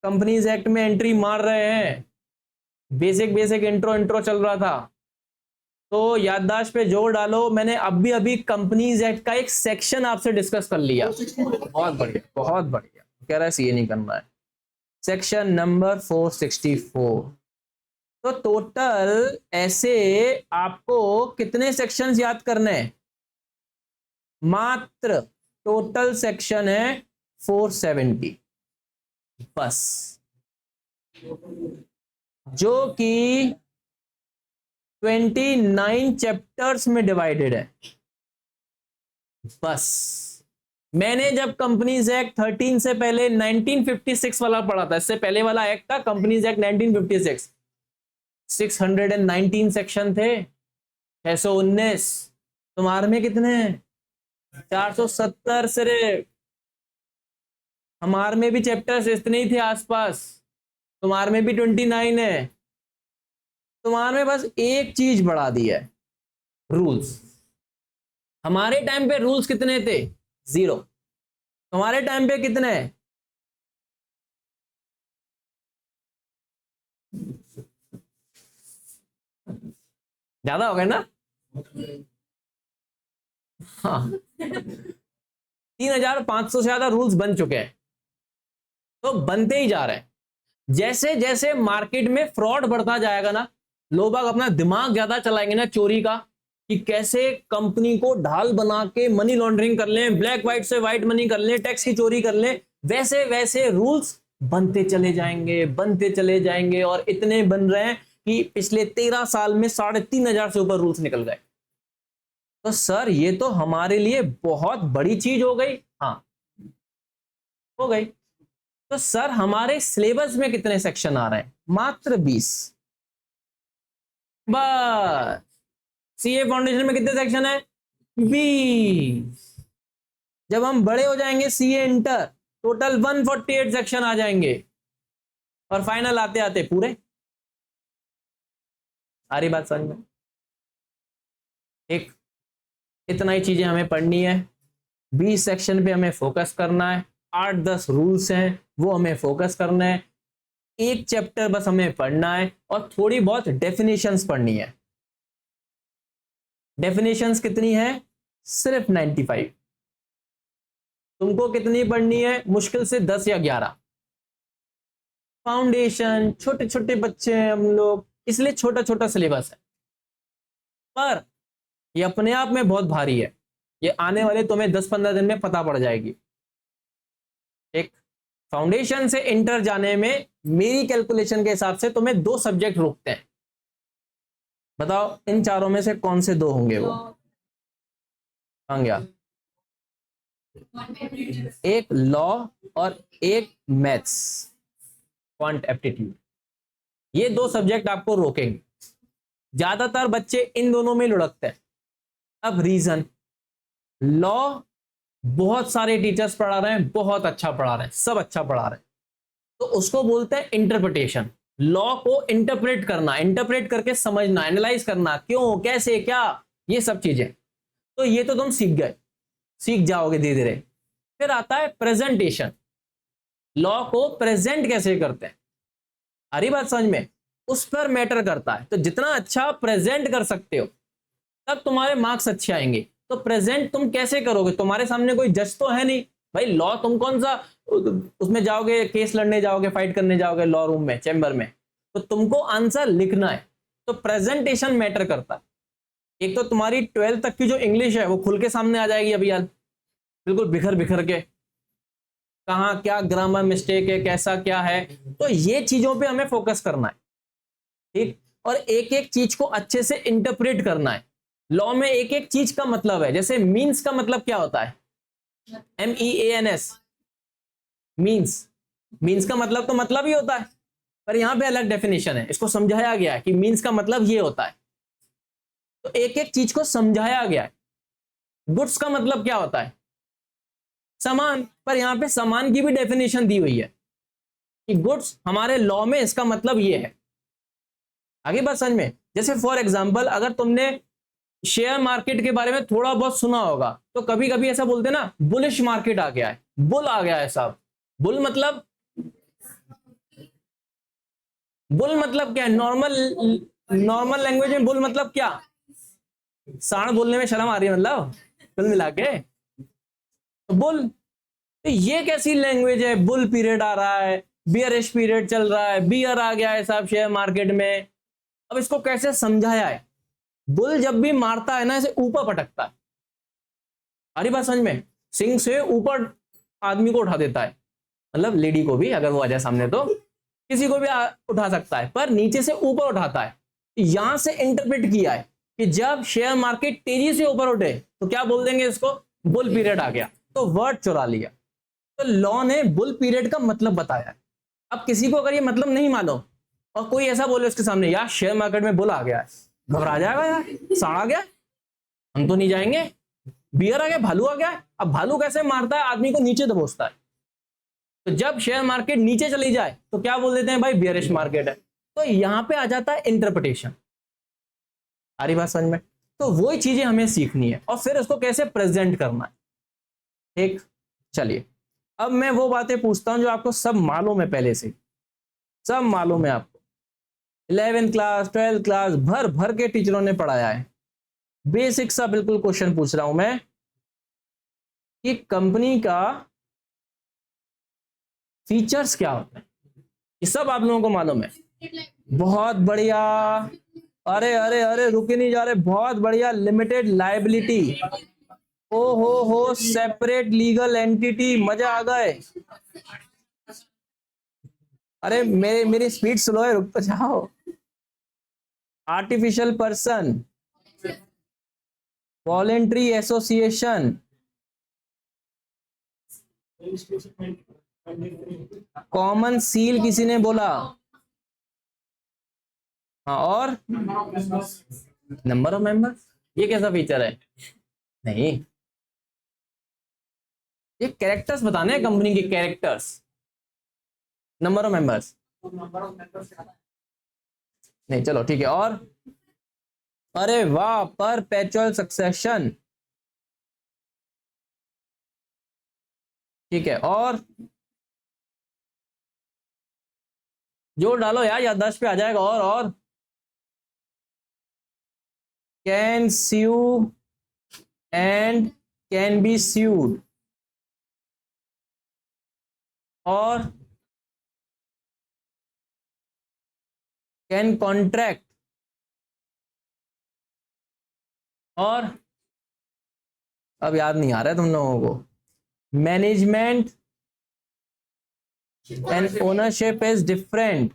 कंपनीज एक्ट में एंट्री मार रहे हैं। बेसिक बेसिक इंट्रो चल रहा था, तो याददाश्त पे जोर डालो। मैंने अभी कंपनीज एक्ट का एक सेक्शन आपसे डिस्कस कर लिया। बहुत बढ़िया बहुत बढ़िया, कह रहा है सीए नहीं करना है। Section number 464। तो टोटल ऐसे आपको कितने सेक्शंस याद करने हैं? मात्र टोटल सेक्शन है 470 बस, जो कि 29 चैप्टर्स में डिवाइडेड है बस। मैंने जब कंपनीज एक्ट 13 से पहले 1956 वाला पढ़ा था, इससे पहले वाला एक्ट था कंपनीज एक्ट 1956, 619 सेक्शन थे, 619। तुम्हारे में कितने हैं? 470 सिर्फ। हमारे में भी चैप्टर्स इतने ही थे आसपास, तुम्हारे में भी 29 है। तुम्हारे में बस एक चीज बढ़ा दी है, रूल्स। हमारे टाइम पे रूल्स कितने थे? 0। तुम्हारे टाइम पे कितने? ज्यादा हो गए ना? हाँ 3500 से ज्यादा रूल्स बन चुके हैं, तो बनते ही जा रहे हैं। जैसे जैसे मार्केट में फ्रॉड बढ़ता जाएगा ना, लोग अपना दिमाग ज्यादा चलाएंगे ना चोरी का, कि कैसे कंपनी को ढाल बना के मनी लॉन्ड्रिंग कर लें, ब्लैक व्हाइट से व्हाइट मनी कर लें, टैक्स की चोरी कर लें, वैसे वैसे रूल्स बनते चले जाएंगे बनते चले जाएंगे। और इतने बन रहे हैं कि पिछले 13 साल में 3500 से ऊपर रूल्स निकल गए। तो सर ये तो हमारे लिए बहुत बड़ी चीज हो गई। हाँ हो गई। तो सर हमारे सिलेबस में कितने सेक्शन आ रहे हैं? मात्र 20 बस। सीए फाउंडेशन में कितने सेक्शन है? 20। जब हम बड़े हो जाएंगे सीए इंटर, टोटल 148 सेक्शन आ जाएंगे, और फाइनल आते आते पूरे। सारी बात समझ में? एक इतना ही चीजें हमें पढ़नी है, 20 सेक्शन पे हमें फोकस करना है, 8-10 रूल्स हैं वो हमें फोकस करना है, एक चैप्टर बस हमें पढ़ना है, और थोड़ी बहुत डेफिनेशंस पढ़नी है। डेफिनेशंस कितनी है? सिर्फ 95। तुमको कितनी पढ़नी है? मुश्किल से 10 या 11। फाउंडेशन, छोटे छोटे बच्चे हैं हम लोग, इसलिए छोटा छोटा सिलेबस है, पर ये अपने आप में बहुत भारी है। ये आने वाले तुम्हें 10-15 दिन में पता पड़ जाएगी। एक फाउंडेशन से इंटर जाने में मेरी कैलकुलेशन के हिसाब से तुम्हें 2 सब्जेक्ट रोकते हैं। बताओ इन चारों में से कौन से 2 होंगे? वो कहाँ गया? एक लॉ और एक मैथ्स, क्वांट एप्टीट्यूड। ये 2 सब्जेक्ट आपको रोकेंगे। ज्यादातर बच्चे इन दोनों में लुढ़कते हैं। अब रीजन, लॉ बहुत सारे टीचर्स पढ़ा रहे हैं, बहुत अच्छा पढ़ा रहे हैं, सब अच्छा पढ़ा रहे हैं, तो उसको बोलते हैं इंटरप्रिटेशन। लॉ को इंटरप्रेट करना, इंटरप्रेट करके समझना, एनालाइज करना, क्यों, कैसे, क्या, ये सब चीजें। तो ये तो तुम सीख गए, सीख जाओगे धीरे धीरे। फिर आता है प्रेजेंटेशन। लॉ को प्रेजेंट कैसे करते हैं, आ रही बात समझ में, उस पर मैटर करता है। तो जितना अच्छा प्रेजेंट कर सकते हो तब तुम्हारे मार्क्स अच्छे आएंगे। तो प्रेजेंट तुम कैसे करोगे, तुम्हारे सामने कोई जज तो है नहीं भाई। लॉ तुम कौन सा उसमें जाओगे, केस लड़ने जाओगे, फाइट करने जाओगे लॉ रूम में, चैम्बर में, तो तुमको आंसर लिखना है। तो प्रेजेंटेशन मैटर करता है। एक तो तुम्हारी 12th तक की जो इंग्लिश है वो खुल के सामने आ जाएगी अभी यार, बिल्कुल बिखर बिखर के, कहाँ क्या ग्रामर मिस्टेक है, कैसा क्या है। तो ये चीजों पे हमें फोकस करना है, ठीक। और एक एक चीज को अच्छे से इंटरप्रेट करना है। लॉ में एक एक चीज का मतलब है, जैसे मीन्स का मतलब क्या होता है, MEANS, मीन्स। मीन्स का मतलब तो मतलब ही होता है, पर यहां पे अलग डेफिनेशन है, इसको समझाया गया है कि मीन्स का मतलब ये होता है। तो एक एक चीज को समझाया गया है। गुड्स का मतलब क्या होता है, सामान, पर यहां पे सामान की भी डेफिनेशन दी हुई है कि गुड्स हमारे लॉ में इसका मतलब ये है। आगे बात समझ में। जैसे फॉर एग्जांपल अगर तुमने शेयर मार्केट के बारे में थोड़ा बहुत सुना होगा, तो कभी कभी ऐसा बोलते हैं ना, बुलिश मार्केट आ गया है, बुल आ गया है साहब। बुल मतलब, बुल मतलब क्या है, नॉर्मल, नॉर्मल लैंग्वेज में बुल मतलब क्या, सांड बोलने में शर्म आ रही है मतलब, कुल मिला के तो बुल। तो ये कैसी लैंग्वेज है, बुल पीरियड आ रहा है, बियरिश पीरियड चल रहा है, बियर आ गया है साहब शेयर मार्केट में। अब इसको कैसे समझाया है, बुल जब भी मारता है ना ऐसे ऊपर पटकता है, हरी बात समझ में, सिंग से ऊपर आदमी को उठा देता है, मतलब लेडी को भी अगर वो आ जाए सामने तो किसी को भी उठा सकता है, पर नीचे से ऊपर उठाता है। यहां से इंटरप्रेट किया है कि जब शेयर मार्केट तेजी से ऊपर उठे तो क्या बोल देंगे इसको, बुल पीरियड आ गया, तो वर्ड चुरा लिया। तो लॉ ने बुल पीरियड का मतलब बताया है। अब किसी को अगर ये मतलब नहीं मालूम और कोई ऐसा बोले उसके सामने, यार शेयर मार्केट में बुल आ गया है, घबरा जाएगा यार, साड़ आ गया, हम तो नहीं जाएंगे। बियर आ गया, भालू आ गया। अब भालू कैसे मारता है, आदमी को नीचे दबोचता है। तो जब शेयर मार्केट नीचे चली जाए तो क्या बोल देते हैं, भाई बियरिश मार्केट है। तो यहां पे आ जाता है इंटरप्रिटेशन। आ रही बात समझ में। तो वही चीजें हमें सीखनी है और फिर उसको कैसे प्रेजेंट करना है, ठीक। चलिए अब मैं वो बातें पूछता हूं जो आपको सब मालूम है, पहले से सब मालूम है आपको। 11th क्लास 12th क्लास भर भर के टीचरों ने पढ़ाया है। बेसिक सा बिल्कुल क्वेश्चन पूछ रहा हूं मैं कि कंपनी का फीचर्स क्या होते हैं, ये सब आप लोगों को मालूम है। बहुत बढ़िया, अरे अरे अरे रुके नहीं जा रहे, बहुत बढ़िया। लिमिटेड लाइबिलिटी, ओ हो, सेपरेट लीगल एंटिटी, मजा आ गए। अरे मेरी स्पीड स्लो है, रुक तो जाओ। Artificial person, voluntary association, common seal किसी ने बोला, हाँ, और नंबर ऑफ मेंबर्स, ये कैसा फीचर है, नहीं, ये कैरेक्टर्स बताने हैं, कंपनी के कैरेक्टर्स, नंबर ऑफ मेंबर्स नहीं, चलो ठीक है। और अरे वाह, परपेचुअल सक्सेशन, ठीक है। और जोर डालो यार, याददाश्त पे आ जाएगा। और can sue and can be sued, और कैन कॉन्ट्रैक्ट, और अब याद नहीं आ रहा है तुम लोगों को, management and ownership is different,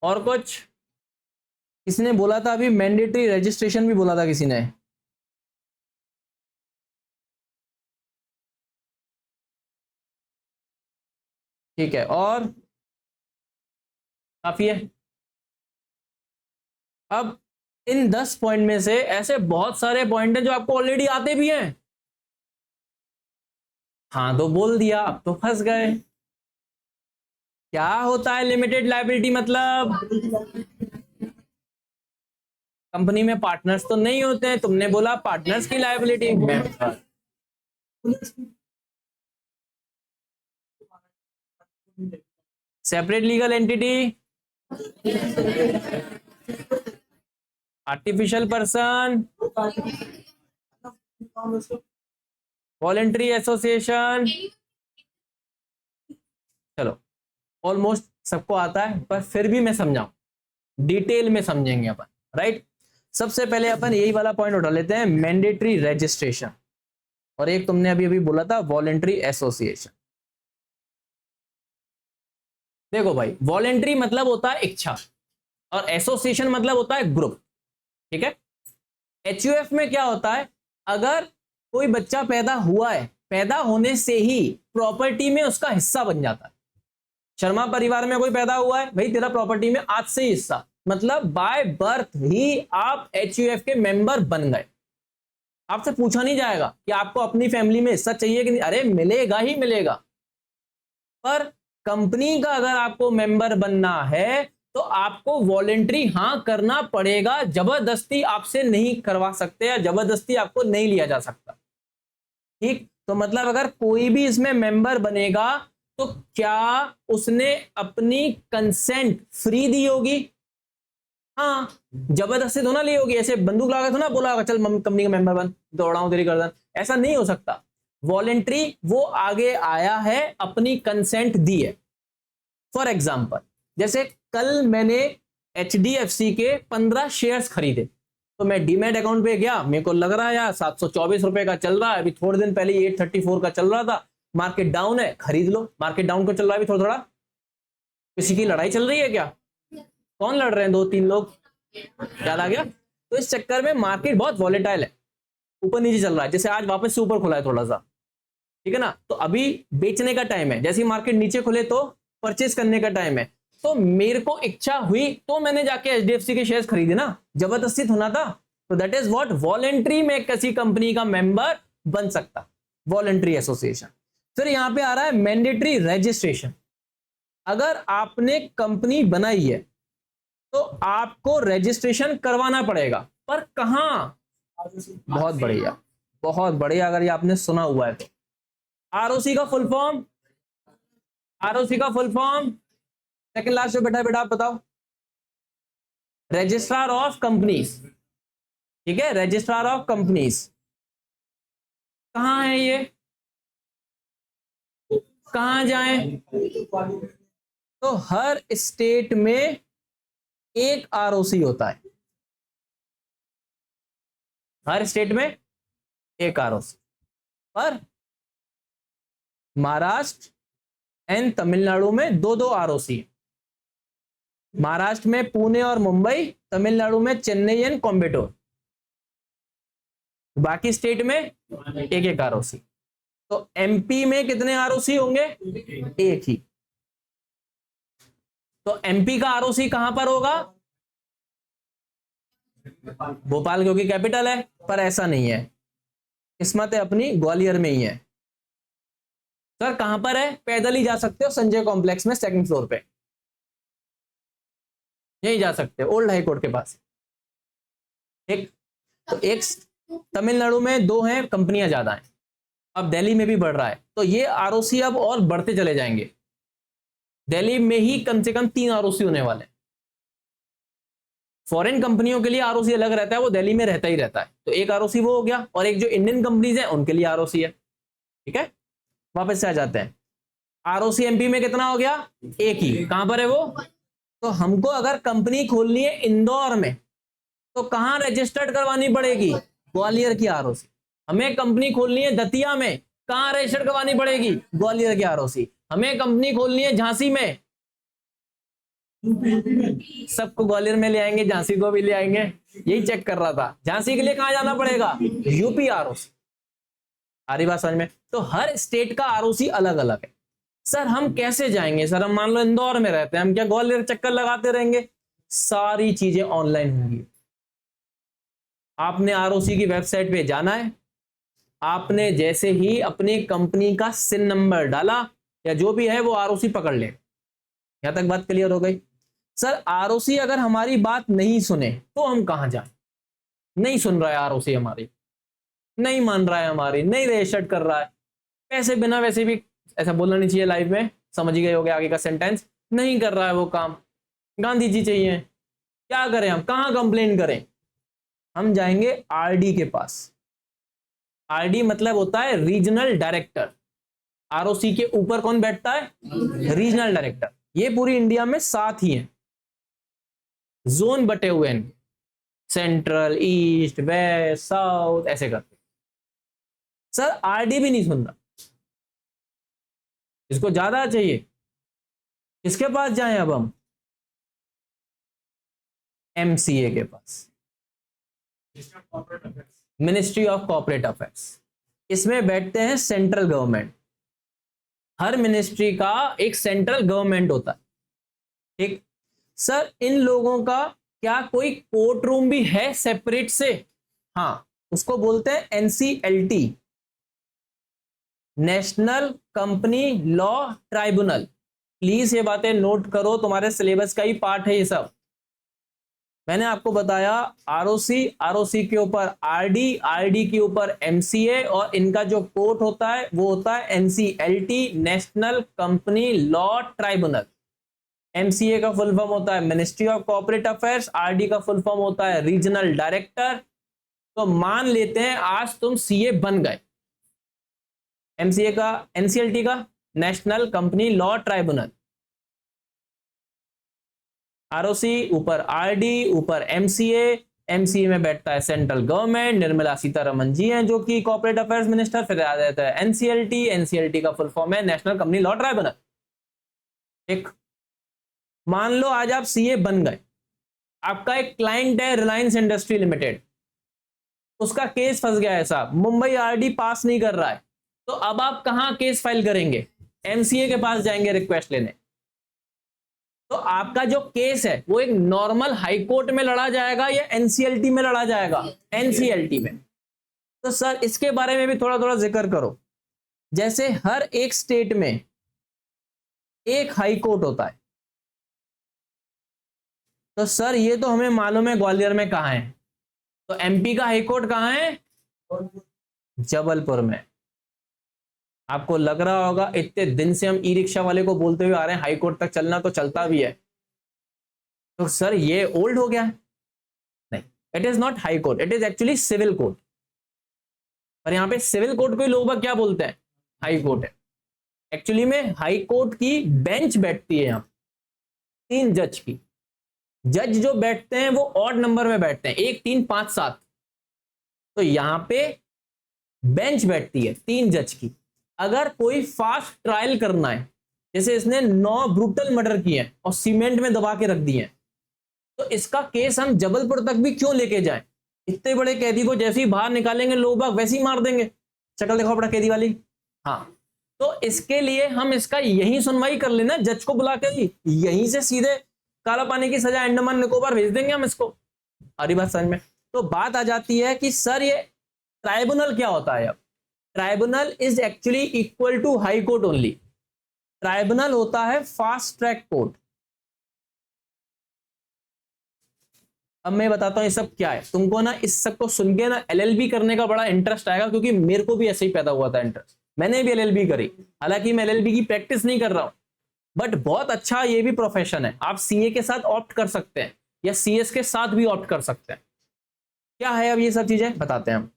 और कुछ किसी ने बोला था अभी, मैंडेटरी रजिस्ट्रेशन भी बोला था किसी ने, ठीक है। और काफी है। अब इन 10 पॉइंट में से ऐसे बहुत सारे पॉइंट हैं जो आपको ऑलरेडी आते भी हैं। हाँ तो बोल दिया, अब तो फंस गए। क्या होता है लिमिटेड लायबिलिटी मतलब? कंपनी में पार्टनर्स तो नहीं होते हैं, तुमने बोला पार्टनर्स की liability. Separate legal entity, artificial person, voluntary association. चलो ऑलमोस्ट सबको आता है, पर फिर भी मैं समझाऊं, डिटेल में समझेंगे अपन, राइट। सबसे पहले अपन यही वाला पॉइंट उठा लेते हैं, मैंडेटरी रजिस्ट्रेशन, और एक तुमने अभी अभी बोला था वॉलेंट्री एसोसिएशन। देखो भाई, वॉलेंट्री मतलब होता है इच्छा, और एसोसिएशन मतलब होता है ग्रुप, ठीक है। एचयूएफ में क्या होता है, अगर कोई बच्चा पैदा हुआ है, पैदा होने से ही प्रॉपर्टी में उसका हिस्सा बन जाता है। शर्मा परिवार में कोई पैदा हुआ है, भाई तेरा प्रॉपर्टी में आज से ही हिस्सा, मतलब बाय बर्थ ही आप एचयूएफ के मेंबर बन गए। आपसे पूछा नहीं जाएगा कि आपको अपनी फैमिली में हिस्सा चाहिए कि नहीं, अरे मिलेगा ही मिलेगा। पर कंपनी का अगर आपको मेंबर बनना है तो आपको वॉलेंट्री हाँ करना पड़ेगा, जबरदस्ती आपसे नहीं करवा सकते, या जबरदस्ती आपको नहीं लिया जा सकता, ठीक। तो मतलब अगर कोई भी इसमें मेंबर बनेगा तो क्या उसने अपनी कंसेंट फ्री दी होगी? हाँ, जबरदस्ती तो ना ली होगी, ऐसे बंदूक लगा तो ना बोला होगा चल कंपनी का मेंबर बन, दौड़ाऊं तेरी गर्दन, ऐसा नहीं हो सकता। वॉलेंट्री वो आगे आया है, अपनी कंसेंट दी है। फॉर एग्जाम्पल, जैसे कल मैंने एचडीएफसी के 15 शेयर्स खरीदे, तो मैं डीमैट अकाउंट पे गया, मेरे को लग रहा है यार 724 रुपए का चल रहा है, अभी थोड़े दिन पहले 834 का चल रहा था, मार्केट डाउन है, खरीद लो। मार्केट डाउन को चल रहा है अभी थोड़ा थोड़ा, किसी की लड़ाई चल रही है क्या? कौन लड़ रहे हैं? 2-3 लोग, याद आ गया। तो इस चक्कर में मार्केट बहुत वॉलेटाइल है, ऊपर नीचे चल रहा है, जैसे आज वापस से ऊपर खुला है थोड़ा सा, ठीक है ना। तो अभी बेचने का टाइम है, जैसे ही मार्केट नीचे खुले तो परचेस करने का टाइम है। तो मेरे को इच्छा हुई तो मैंने जाके एचडीएफसी के शेयर्स खरीदे ना, जबरदस्ती होना था। तो दैट इज व्हाट वॉलेंट्री में किसी कंपनी का मेंबर बन सकता, वॉलेंट्री एसोसिएशन। फिर यहां पे आ रहा है मैंडेटरी रजिस्ट्रेशन। अगर आपने कंपनी बनाई है तो आपको रजिस्ट्रेशन करवाना पड़ेगा, पर कहां? बहुत बढ़िया, बहुत बढ़िया, अगर ये आपने सुना हुआ है तो। आरओसी का फुल फॉर्म, आरओसी का फुल फॉर्म, सेकंड लास्ट जो बैठा है बेटा आप बताओ। रजिस्ट्रार ऑफ कंपनीज, ठीक है, रजिस्ट्रार ऑफ कंपनीज। कहां है ये, कहां जाएं? तो हर स्टेट में एक आरओसी होता है, हर स्टेट में एक आरओसी, पर महाराष्ट्र एंड तमिलनाडु में दो दो आरओसी है। महाराष्ट्र में पुणे और मुंबई, तमिलनाडु में चेन्नई एंड कोयम्बटूर, बाकी स्टेट में एक एक आरओसी। तो एमपी में कितने आरओसी होंगे? एक ही। तो एमपी का आरओसी कहां पर होगा? भोपाल, क्योंकि कैपिटल है। पर ऐसा नहीं है, किस्मत है अपनी ग्वालियर में ही है। सर कहां पर है? पैदल ही जा सकते हो, संजय कॉम्प्लेक्स में सेकंड फ्लोर पे, यही जा सकते हो, ओल्ड हाई कोर्ट के पास। एक तो एक तमिलनाडु में दो हैं, कंपनियां ज्यादा हैं, अब दिल्ली में भी बढ़ रहा है, तो ये आरओसी अब और बढ़ते चले जाएंगे। दिल्ली में ही कम से कम 3 आरओसी होने वाले हैं। फॉरेन कंपनियों के लिए आरओसी अलग रहता है, वो दिल्ली में रहता ही रहता है। तो एक आरओसी वो हो गया, और एक जो इंडियन कंपनीज हैं उनके लिए आरओसी है, ठीक है। वापस से आ जाते हैं, आरओसी एमपी में कितना हो गया? एक ही। कहां पर है वो? तो हमको अगर कंपनी खोलनी है इंदौर में, तो कहां रजिस्टर्ड करवानी पड़ेगी? ग्वालियर की आरओसी। हमें कंपनी खोलनी है दतिया में, कहां रजिस्टर्ड करवानी पड़ेगी? ग्वालियर की आरओसी। हमें कंपनी खोलनी है झांसी में, सबको ग्वालियर में ले आएंगे, झांसी को भी ले आएंगे, यही चेक कर रहा था। झांसी के लिए कहां जाना पड़ेगा? UP ROC. आ रही बात समझ में? तो हर स्टेट का आरओसी अलग अलग है। सर हम कैसे जाएंगे? सर हम मान लो इंदौर में रहते हैं, हम क्या ग्वालियर चक्कर लगाते रहेंगे? सारी चीजें ऑनलाइन होंगी, आपने आरओसी की वेबसाइट पे जाना है, आपने जैसे ही अपनी कंपनी का सिन नंबर डाला या जो भी है वो आरओसी पकड़ ले। यहां तक बात क्लियर हो गई? सर आरओसी अगर हमारी बात नहीं सुने तो हम कहां जाएं? नहीं सुन रहा है आरओसी हमारी, नहीं मान रहा है हमारी, नहीं रजिस्टर्ड कर रहा है, पैसे बिना वैसे भी, ऐसा बोलना नहीं चाहिए लाइव में, समझ ही गए होगे आगे का सेंटेंस, नहीं कर रहा है वो काम, गांधी जी चाहिए, क्या करें हम, कहां कंप्लेन करें? हम जाएंगे आरडी के पास। आरडी मतलब होता है रीजनल डायरेक्टर। आरओसी के ऊपर कौन बैठता है? Regional director. ये पूरी इंडिया में 7 ही हैं, जोन बटे हुए हैं, सेंट्रल, ईस्ट, वेस्ट, साउथ, ऐसे करते। सर आरडी भी नहीं सुन रहा, इसको ज्यादा चाहिए, किसके पास जाएं अब हम? एमसीए के पास, मिनिस्ट्री ऑफ कॉर्पोरेट अफेयर्स। इसमें बैठते हैं सेंट्रल गवर्नमेंट। हर मिनिस्ट्री का एक सेंट्रल गवर्नमेंट होता है, ठीक। सर इन लोगों का क्या कोई कोर्ट रूम भी है सेपरेट से? हाँ, उसको बोलते हैं NCLT, national company law tribunal. Please ये बातें नोट करो, तुम्हारे सिलेबस का ही पार्ट है ये सब। मैंने आपको बताया आरओसी, आरओसी के ऊपर आरडी, आरडी के ऊपर एमसीए, और इनका जो कोर्ट होता है वो होता है NCLT, national company law tribunal. MCA का फुल फॉर्म होता है ministry of corporate affairs, RD का फुल फॉर्म होता है रीजनल डायरेक्टर। तो मान लेते हैं आज तुम सीए बन गए, एमसीए का, एनसीएलटी का national company law tribunal, ROC ऊपर आरडी ऊपर एमसीए, एमसीए में बैठता है सेंट्रल गवर्नमेंट, निर्मला सीतारमन जी हैं जो कि कॉर्पोरेट अफेयर्स मिनिस्टर। फिर आ जाता है एनसीएलटी, एनसीएलटी का फुल फॉर्म है नेशनल कंपनी लॉ ट्राइब्यूनल। एक मान लो आज आप सीए बन गए, आपका एक क्लाइंट है रिलायंस इंडस्ट्री लिमिटेड, उसका केस फंस गया है साहब, मुंबई आरडी पास नहीं कर रहा है, तो अब आप कहां केस फाइल करेंगे? एमसीए के पास जाएंगे रिक्वेस्ट लेने। तो आपका जो केस है वो एक नॉर्मल हाई कोर्ट में लड़ा जाएगा या एनसीएलटी में लड़ा जाएगा? एनसीएलटी में। तो सर इसके बारे में भी थोड़ा थोड़ा जिक्र करो। जैसे हर एक स्टेट में एक हाई कोर्ट होता है, तो सर ये तो हमें मालूम है ग्वालियर में कहां है, तो एमपी का हाई कोर्ट कहां है? जबलपुर में। आपको लग रहा होगा इतने दिन से हम ई रिक्शा वाले को बोलते हुए आ रहे हैं हाई कोर्ट तक चलना, तो चलता भी है, तो सर ये ओल्ड हो गया है? नहीं, it is not high court, it is actually civil court. और यहां पे सिविल कोर्ट को लोग क्या बोलते हैं? हाई कोर्ट है। एक्चुअली में हाई कोर्ट की बेंच बैठती है यहां 3 जज की। जज जो बैठते हैं वो ऑड नंबर में बैठते हैं, 1 3 5 7। तो यहां पे बेंच बैठती है 3 जज की। अगर कोई फास्ट ट्रायल करना है, जैसे इसने 9 ब्रूटल मर्डर किए हैं और सीमेंट में दबा के रख दिए हैं, तो इसका केस हम जबलपुर तक भी क्यों लेके जाएं? इतने बड़े कैदी को जैसे ही बाहर निकालेंगे लोग बाग वैसे ही मार देंगे। शक्ल देखो बड़ा कैदी वाली। हाँ, तो इसके लिए हम इसका यही सुनवाई कर लेना, जज को बुला के ही यहीं से सीधे काला पानी की सजा अंडमान निकोबार भेज देंगे हम इसको। सारी बात समझ में? तो बात आ जाती है कि सर ये ट्राइब्यूनल क्या होता है? अब tribunal is actually equal to high court only. Tribunal होता है फास्ट ट्रैक कोर्ट। अब मैं बताता हूं ये सब क्या है। तुमको ना इस सब को सुन के ना एलएलबी करने का बड़ा इंटरेस्ट आएगा, क्योंकि मेरे को भी ऐसे ही पैदा हुआ था इंटरेस्ट। मैंने भी एलएलबी करी, हालांकि मैं एलएलबी की प्रैक्टिस नहीं कर रहा हूं, बट बहुत अच्छा ये भी प्रोफेशन है। आप सीए के साथ ऑप्ट कर सकते हैं या सीएस के साथ भी ऑप्ट कर सकते हैं। क्या है अब ये सब चीजें बताते हैं हम।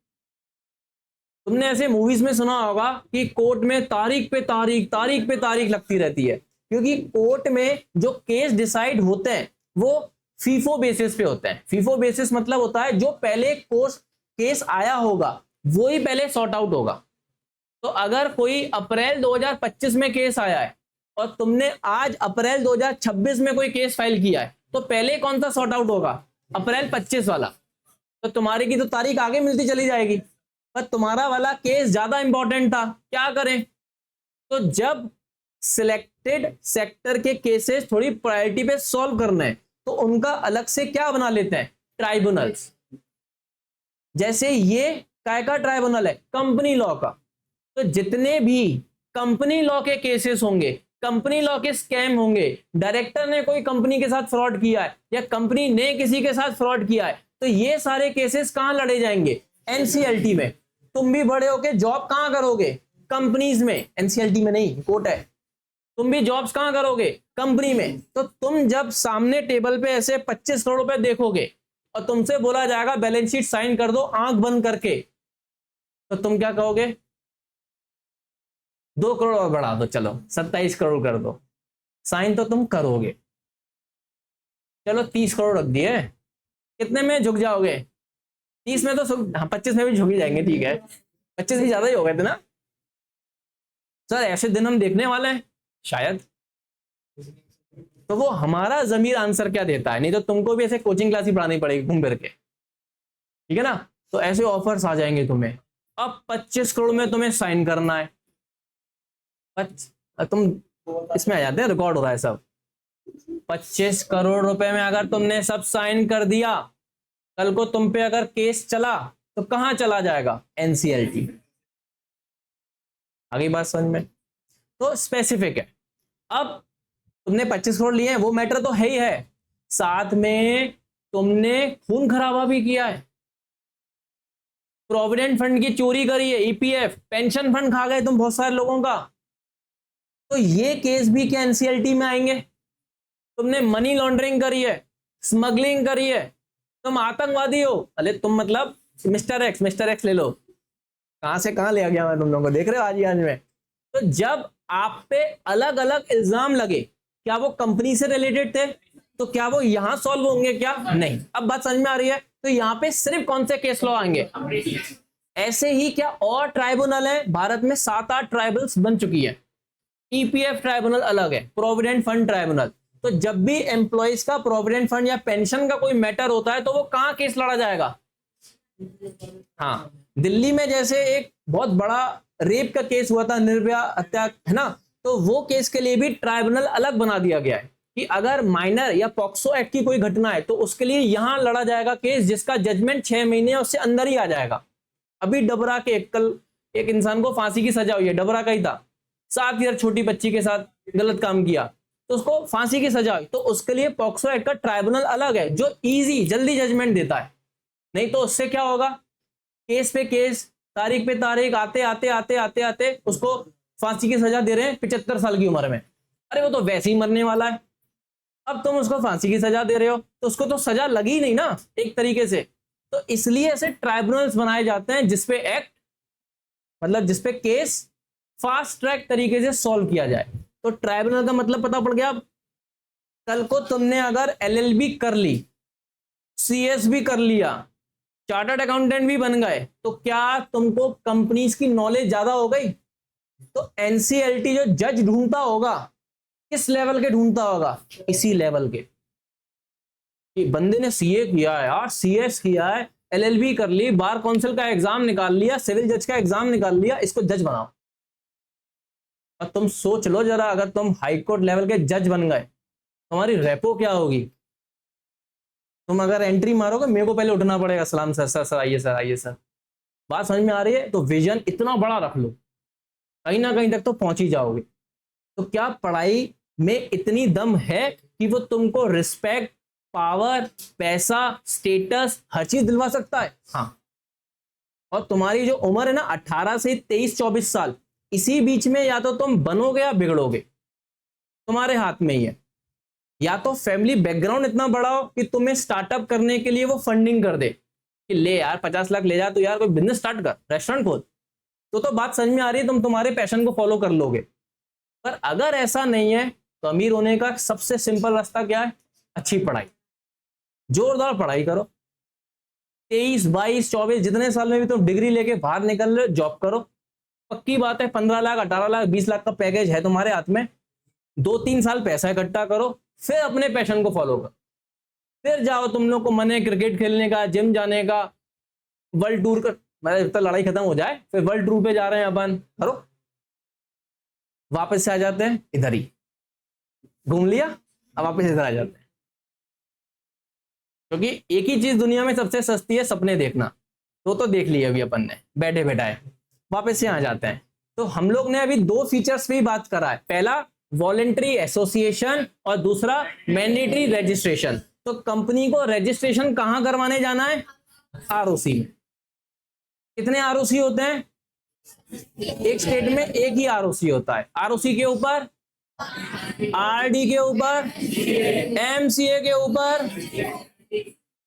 तुमने ऐसे मूवीज में सुना होगा कि कोर्ट में तारीख पे तारीख लगती रहती है, क्योंकि कोर्ट में जो केस डिसाइड होते हैं वो फीफो बेसिस पे होते हैं। फीफो बेसिस मतलब होता है जो पहले केस आया होगा वो ही पहले सॉर्ट आउट होगा। तो अगर कोई अप्रैल 2025 में केस आया है और तुमने आज अप्रैल 2026 में कोई केस फाइल किया है, तो पहले कौन सा सॉर्ट आउट होगा? अप्रैल 25 वाला। तो तुम्हारी की तो तारीख आगे मिलती चली जाएगी, पर तुम्हारा वाला केस ज्यादा इंपॉर्टेंट था। क्या करें? तो जब सिलेक्टेड सेक्टर के केसेस थोड़ी प्रायोरिटी पे सॉल्व करने हैं, तो उनका अलग से क्या बना लेते हैं? ट्राइब्यूनल्स। जैसे ये काय का ट्राइब्यूनल है? कंपनी लॉ का। तो जितने भी कंपनी लॉ के केसेस होंगे, कंपनी लॉ के स्कैम होंगे, डायरेक्टर ने कोई कंपनी के साथ फ्रॉड किया है या कंपनी ने किसी के साथ फ्रॉड किया है, तो ये सारे केसेस कहां लड़े जाएंगे? एनसीएलटी में। तुम भी बड़े होके जॉब कहां करोगे? कंपनीज में। एनसीएलटी में नहीं, कोर्ट है। तुम भी जॉब्स कहां करोगे? कंपनी में। तो तुम जब सामने टेबल पे ऐसे 25 करोड़ रुपए देखोगे और तुमसे बोला जाएगा बैलेंस शीट साइन कर दो आंख बंद करके, तो तुम क्या कहोगे? 2 करोड़ और बढ़ा दो, चलो 27 करोड़ कर दो। साइन तो तुम करोगे। चलो 30 करोड़ रख दिए, कितने में झुक जाओगे? 30 में तो हाँ 25 में भी झुक ही जाएंगे, ठीक है 25 से ज्यादा ही हो गए थे ना सर, ऐसे दिन हम देखने वाले हैं शायद। तो वो हमारा जमीर आंसर क्या देता है, नहीं तो तुमको भी ऐसे कोचिंग क्लास ही पढ़ानी पड़ेगी घूम फिर के, ठीक है ना। तो ऐसे ऑफर्स आ जाएंगे तुम्हें। अब 25 करोड़ में तुम्हें साइन करना है। तुम इसमें आ जाते हैं, रिकॉर्ड हो रहा है सब। 25 करोड़ रुपए में अगर तुमने सब साइन कर दिया, कल को तुम पे अगर केस चला तो कहां चला जाएगा? एनसीएलटी। आगे बात समझ में? तो स्पेसिफिक है। अब तुमने 25 करोड़ लिए हैं, वो मैटर तो है ही है, साथ में तुमने खून खराबा भी किया है, प्रोविडेंट फंड की चोरी करी है, ईपीएफ पेंशन फंड खा गए तुम बहुत सारे लोगों का, तो ये केस भी क्या एनसीएलटी में आएंगे? तुमने मनी लॉन्ड्रिंग करी है, स्मगलिंग करी है, तुम आतंकवादी हो, अरे तुम मतलब मिस्टर एक्स ले लो, कहां से कहां ले आ गया मैं तुम लोगों को, देख रहे हो आज में। तो जब आप पे अलग अलग इल्जाम लगे, क्या वो कंपनी से रिलेटेड थे? तो क्या वो यहां सॉल्व होंगे? क्या नहीं। अब बात समझ में आ रही है? तो यहां पे सिर्फ कौन से केस लॉ आएंगे? ऐसे ही क्या और ट्राइब्यूनल है भारत में? 7-8 ट्राइब्यूनल्स बन चुकी है। ईपीएफ ट्राइब्यूनल अलग है, प्रोविडेंट फंड ट्राइब्यूनल। तो जब भी एम्प्लॉइज का प्रोविडेंट फंड या पेंशन का कोई मैटर होता है तो वो कहां केस लड़ा जाएगा? हाँ, दिल्ली में जैसे एक बहुत बड़ा रेप का केस हुआ था, निर्भया हत्या, है ना, तो वो केस के लिए भी ट्राइब्यूनल अलग बना दिया गया है कि अगर माइनर या पॉक्सो एक्ट की कोई घटना है तो उसके लिए यहां लड़ा जाएगा केस, जिसका जजमेंट 6 महीने उससे अंदर ही आ जाएगा। अभी डबरा के कल एक इंसान को फांसी की सजा हुई है, डबरा का ही था, 7 ईयर छोटी बच्ची के साथ गलत काम किया तो उसको फांसी की सजा हुई, तो उसके लिए पॉक्सो एक्ट का ट्राइब्यूनल अलग है जो इजी जल्दी जजमेंट देता है। नहीं तो उससे क्या होगा? केस पे केस, तारीख पे तारीख, आते आते आते आते आते उसको फांसी की सजा दे रहे हैं 75 साल की उम्र में। अरे वो तो वैसे ही मरने वाला है, अब तुम उसको फांसी की सजा दे रहे हो तो उसको तो सजा लगी नहीं ना एक तरीके से। तो इसलिए ऐसे ट्राइब्यूनल्स बनाए जाते हैं जिसपे एक्ट मतलब जिसपे केस फास्ट ट्रैक तरीके से सॉल्व किया जाए। तो ट्राइब्यूनल का मतलब पता पड़ गया। कल को तुमने अगर एलएलबी कर ली, सीएस भी कर लिया, चार्टर्ड अकाउंटेंट भी बन गए, तो क्या तुमको कंपनीज की नॉलेज ज्यादा हो गई? तो एनसीएलटी जो जज ढूंढता होगा किस लेवल के ढूंढता होगा? इसी लेवल के कि बंदे ने सीए किया है यार, सीएस किया है, एलएलबी कर ली, बार काउंसिल का एग्जाम निकाल लिया, सिविल जज का एग्जाम निकाल लिया, इसको जज बनाओ। और तुम सोच लो जरा, अगर तुम हाईकोर्ट लेवल के जज बन गए तुम्हारी रेपो क्या होगी? तुम अगर एंट्री मारोगे मेरे को पहले उठना पड़ेगा, सलाम सर, सर सर आइए, सर आइए सर। बात समझ में आ रही है? तो विजन इतना बड़ा रख लो, कहीं ना कहीं तक तो पहुंच ही जाओगे। तो क्या पढ़ाई में इतनी दम है कि वो तुमको रिस्पेक्ट, पावर, पैसा, स्टेटस, हर चीज दिलवा सकता है? हाँ। और तुम्हारी जो उम्र है ना 18 से 23-24 साल, इसी बीच में या तो तुम बनोगे या बिगड़ोगे, तुम्हारे हाथ में ही है। या तो फैमिली बैकग्राउंड इतना बड़ा हो कि तुम्हें स्टार्टअप करने के लिए वो फंडिंग कर दे कि ले यार 50 लाख ले जा, तो यार कोई बिजनेस स्टार्ट कर, रेस्टोरेंट खोल, तो बात समझ में आ रही है, तुम तुम्हारे पैशन को फॉलो कर लोगे। पर अगर ऐसा नहीं है तो अमीर होने का सबसे सिंपल रास्ता क्या है? अच्छी पढ़ाई, जोरदार पढ़ाई करो। 23, 22, 24 जितने साल में भी तुम डिग्री लेके बाहर निकल रहे हो, जॉब करो। पक्की बात है 15 लाख, 18 लाख, 20 लाख का पैकेज है तुम्हारे हाथ में, 2-3 साल पैसा इकट्ठा करो, फिर अपने पैशन को फॉलो करो। फिर जाओ, तुम लोग को मन है क्रिकेट खेलने का, जिम जाने का, वर्ल्ड टूर कर, मतलब जब तक लड़ाई खत्म हो जाए फिर वर्ल्ड टूर पे जा रहे हैं अपन, करो। वापस से आ जाते हैं इधर ही, घूम लिया, अब वापस इधर आ जाते हैं। क्योंकि एक ही चीज दुनिया में सबसे सस्ती है, सपने देखना। तो देख लिया अभी अपन ने बैठे बैठाए। वापस से आ जाते हैं। तो हम लोग ने अभी दो फीचर्स पे ही बात करा है, पहला वॉलेंट्री एसोसिएशन और दूसरा मैंडेटरी रजिस्ट्रेशन। तो कंपनी को रजिस्ट्रेशन कहां करवाने जाना है? आरओसी में। कितने आरओसी होते हैं? एक स्टेट में एक ही आरओसी होता है। आरओसी के ऊपर, आरडी के ऊपर, एमसीए के ऊपर।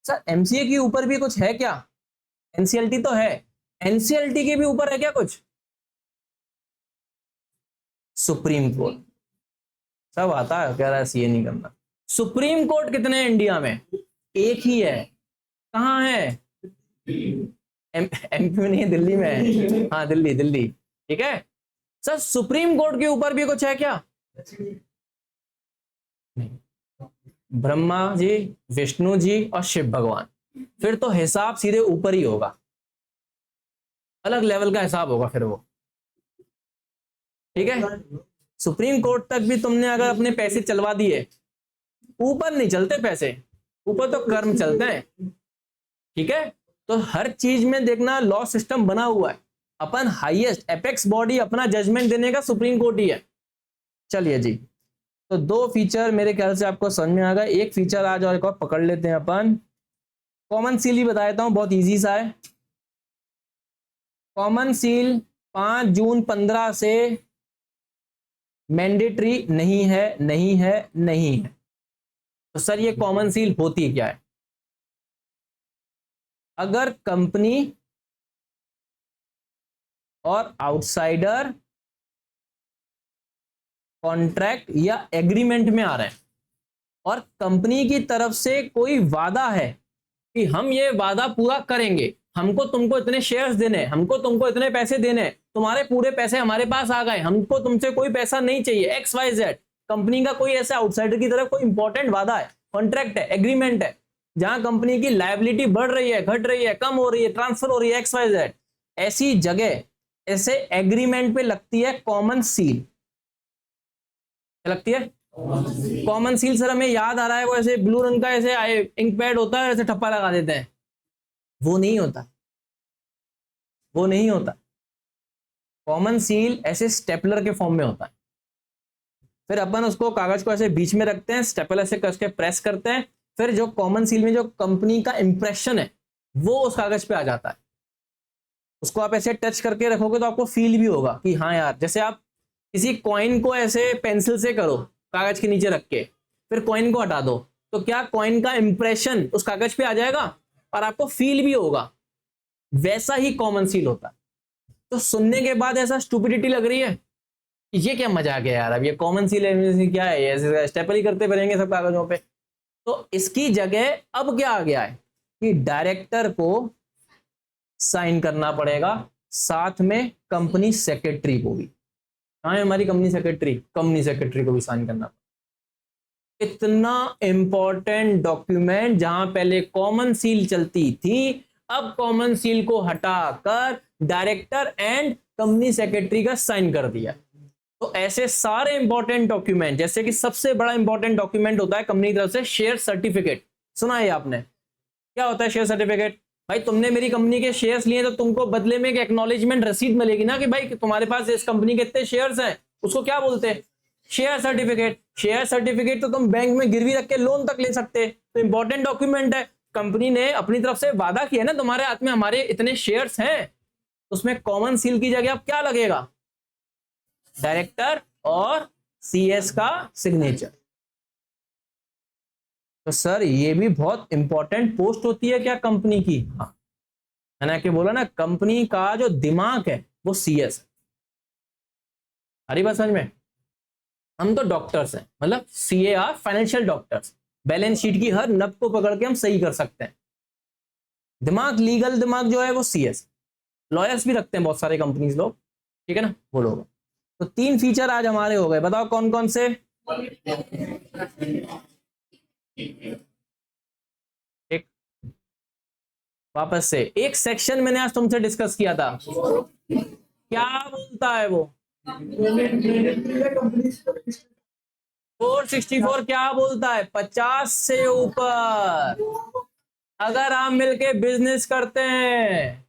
सर एमसीए के ऊपर भी कुछ है क्या? एनसीएलटी तो है, एनसीएलटी के भी ऊपर है क्या कुछ? Supreme court. सब आता है, कह रहा है सीए नहीं करना। सुप्रीम कोर्ट कितने हैं इंडिया में? एक ही है। कहां है? एमपी में नहीं है, दिल्ली में है। हाँ दिल्ली, दिल्ली। ठीक है सर। सुप्रीम कोर्ट के ऊपर भी कुछ है क्या? नहीं। ब्रह्मा जी, विष्णु जी और शिव भगवान। फिर तो हिसाब सीधे ऊपर ही होगा, अलग लेवल का हिसाब होगा फिर वो। ठीक है। सुप्रीम कोर्ट तक भी तुमने अगर अपने पैसे चलवा दिए, ऊपर नहीं चलते पैसे, ऊपर तो कर्म चलते हैं। ठीक है। तो हर चीज में देखना लॉ सिस्टम बना हुआ है। अपन हाईएस्ट एपेक्स बॉडी अपना जजमेंट देने का सुप्रीम कोर्ट ही है। चलिए जी, तो दो फीचर मेरे ख्याल से आपको समझ में आ गया। एक फीचर आज और एक और पकड़ लेते हैं अपन। कॉमन सील ही बता देता हूं, बहुत इजी सा है। कॉमन सील 5 जून 15 से मैंडेटरी नहीं है, नहीं है, नहीं है। तो सर ये कॉमन सील होती क्या है? अगर कंपनी और आउटसाइडर कॉन्ट्रैक्ट या एग्रीमेंट में आ रहे हैं और कंपनी की तरफ से कोई वादा है कि हम ये वादा पूरा करेंगे, हमको तुमको इतने शेयर्स देने, हमको तुमको इतने पैसे देने, तुम्हारे पूरे पैसे हमारे पास आ गए, हमको तुमसे कोई पैसा नहीं चाहिए, एक्स वाई जेड। कंपनी का कोई ऐसा आउटसाइडर की तरफ कोई इंपॉर्टेंट वादा है, कॉन्ट्रैक्ट है, एग्रीमेंट है, जहां कंपनी की लायबिलिटी बढ़ रही है, घट रही है, कम हो रही है, ट्रांसफर हो रही है, एक्स वाई जेड। ऐसी जगह, ऐसे एग्रीमेंट पे लगती है कॉमन सील। क्या लगती है? Common seal. सर हमें याद आ रहा है वो ऐसे ब्लू रंग का ऐसे इंक पैड होता है, ऐसे ठप्पा लगा देते हैं। वो नहीं होता, वो नहीं होता। कॉमन सील ऐसे स्टेपलर के फॉर्म में होता है। फिर अपन उसको कागज को ऐसे बीच में रखते हैं, स्टेपलर से कसके प्रेस करते हैं, फिर जो कॉमन सील में जो कंपनी का इंप्रेशन है वो उस कागज पे आ जाता है। उसको आप ऐसे टच करके रखोगे तो आपको फील भी होगा कि हाँ यार, जैसे आप किसी कॉइन को ऐसे पेंसिल से करो कागज के नीचे रख के, फिर कॉइन को हटा दो, तो क्या कॉइन का इंप्रेशन उस कागज पे आ जाएगा और आपको फील भी होगा। वैसा ही कॉमन सील होता है। तो सुनने के बाद ऐसा स्टूपिडिटी लग रही है, ये क्या मजा आ गया यार, अब ये कॉमन सील क्या है, ऐसे स्टेपल ही करते फिरेंगे सब कागजों पे। तो इसकी जगह अब क्या आ गया है कि डायरेक्टर को साइन करना पड़ेगा, साथ में कंपनी सेक्रेटरी को भी। कहां है हमारी कंपनी सेक्रेटरी? कंपनी सेक्रेटरी को भी साइन करना पड़ेगा। इतना इंपॉर्टेंट डॉक्यूमेंट, जहां पहले कॉमन सील चलती थी, अब कॉमन सील को हटाकर डायरेक्टर एंड कंपनी सेक्रेटरी का साइन कर दिया। तो ऐसे सारे इंपॉर्टेंट डॉक्यूमेंट, जैसे कि सबसे बड़ा इंपॉर्टेंट डॉक्यूमेंट होता है कंपनी की तरफ से शेयर सर्टिफिकेट। सुना है आपने? क्या होता है शेयर सर्टिफिकेट? भाई तुमने मेरी कंपनी के शेयर्स लिए तो तुमको बदले में एक एक्नॉलेजमेंट रसीद मिलेगी ना कि भाई तुम्हारे पास इस कंपनी के इतने शेयर्स हैं। उसको क्या बोलते हैं? Share certificate. शेयर सर्टिफिकेट तो तुम बैंक में गिरवी रख के लोन तक ले सकते। तो इंपॉर्टेंट डॉक्यूमेंट है। कंपनी ने अपनी तरफ से वादा किया ना, तुम्हारे हाथ में हमारे इतने शेयर्स हैं। उसमें कॉमन सील की जगह अब क्या लगेगा? डायरेक्टर और सीएस का सिग्नेचर। तो सर ये भी बहुत इंपॉर्टेंट पोस्ट होती है क्या कंपनी की? हाँ, मैंने क्या बोला ना, कंपनी का जो दिमाग है वो सीएस है। हरी बात समझ में? हम तो डॉक्टर्स हैं, मतलब CA are financial doctors. Balance sheet की हर नब को पकड़ के हम सही कर सकते हैं। दिमाग, लीगल दिमाग जो है वो सीएस। लॉयर्स भी रखते हैं बहुत सारे कंपनीज लोग, ठीक है ना, वो लोग। तो 3 फीचर आज हमारे हो गए, बताओ कौन कौन से? एक वापस से एक सेक्शन मैंने आज तुमसे डिस्कस किया था, क्या बोलता है वो? 464 क्या बोलता है? 50 से ऊपर अगर आप मिलके बिजनेस करते हैं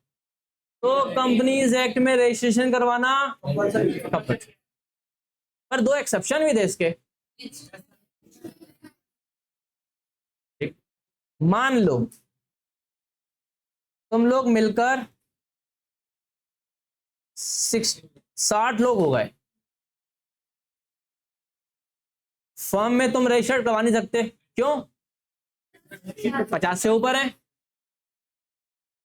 तो कंपनीज एक्ट में रजिस्ट्रेशन करवाना कंपल्सरी, पर दो एक्सेप्शन भी थे इसके। मान लो तुम लोग मिलकर 60 लोग हो गए, फर्म में तुम रजिस्टर्ड करवा नहीं सकते, क्यों? 50 से ऊपर है,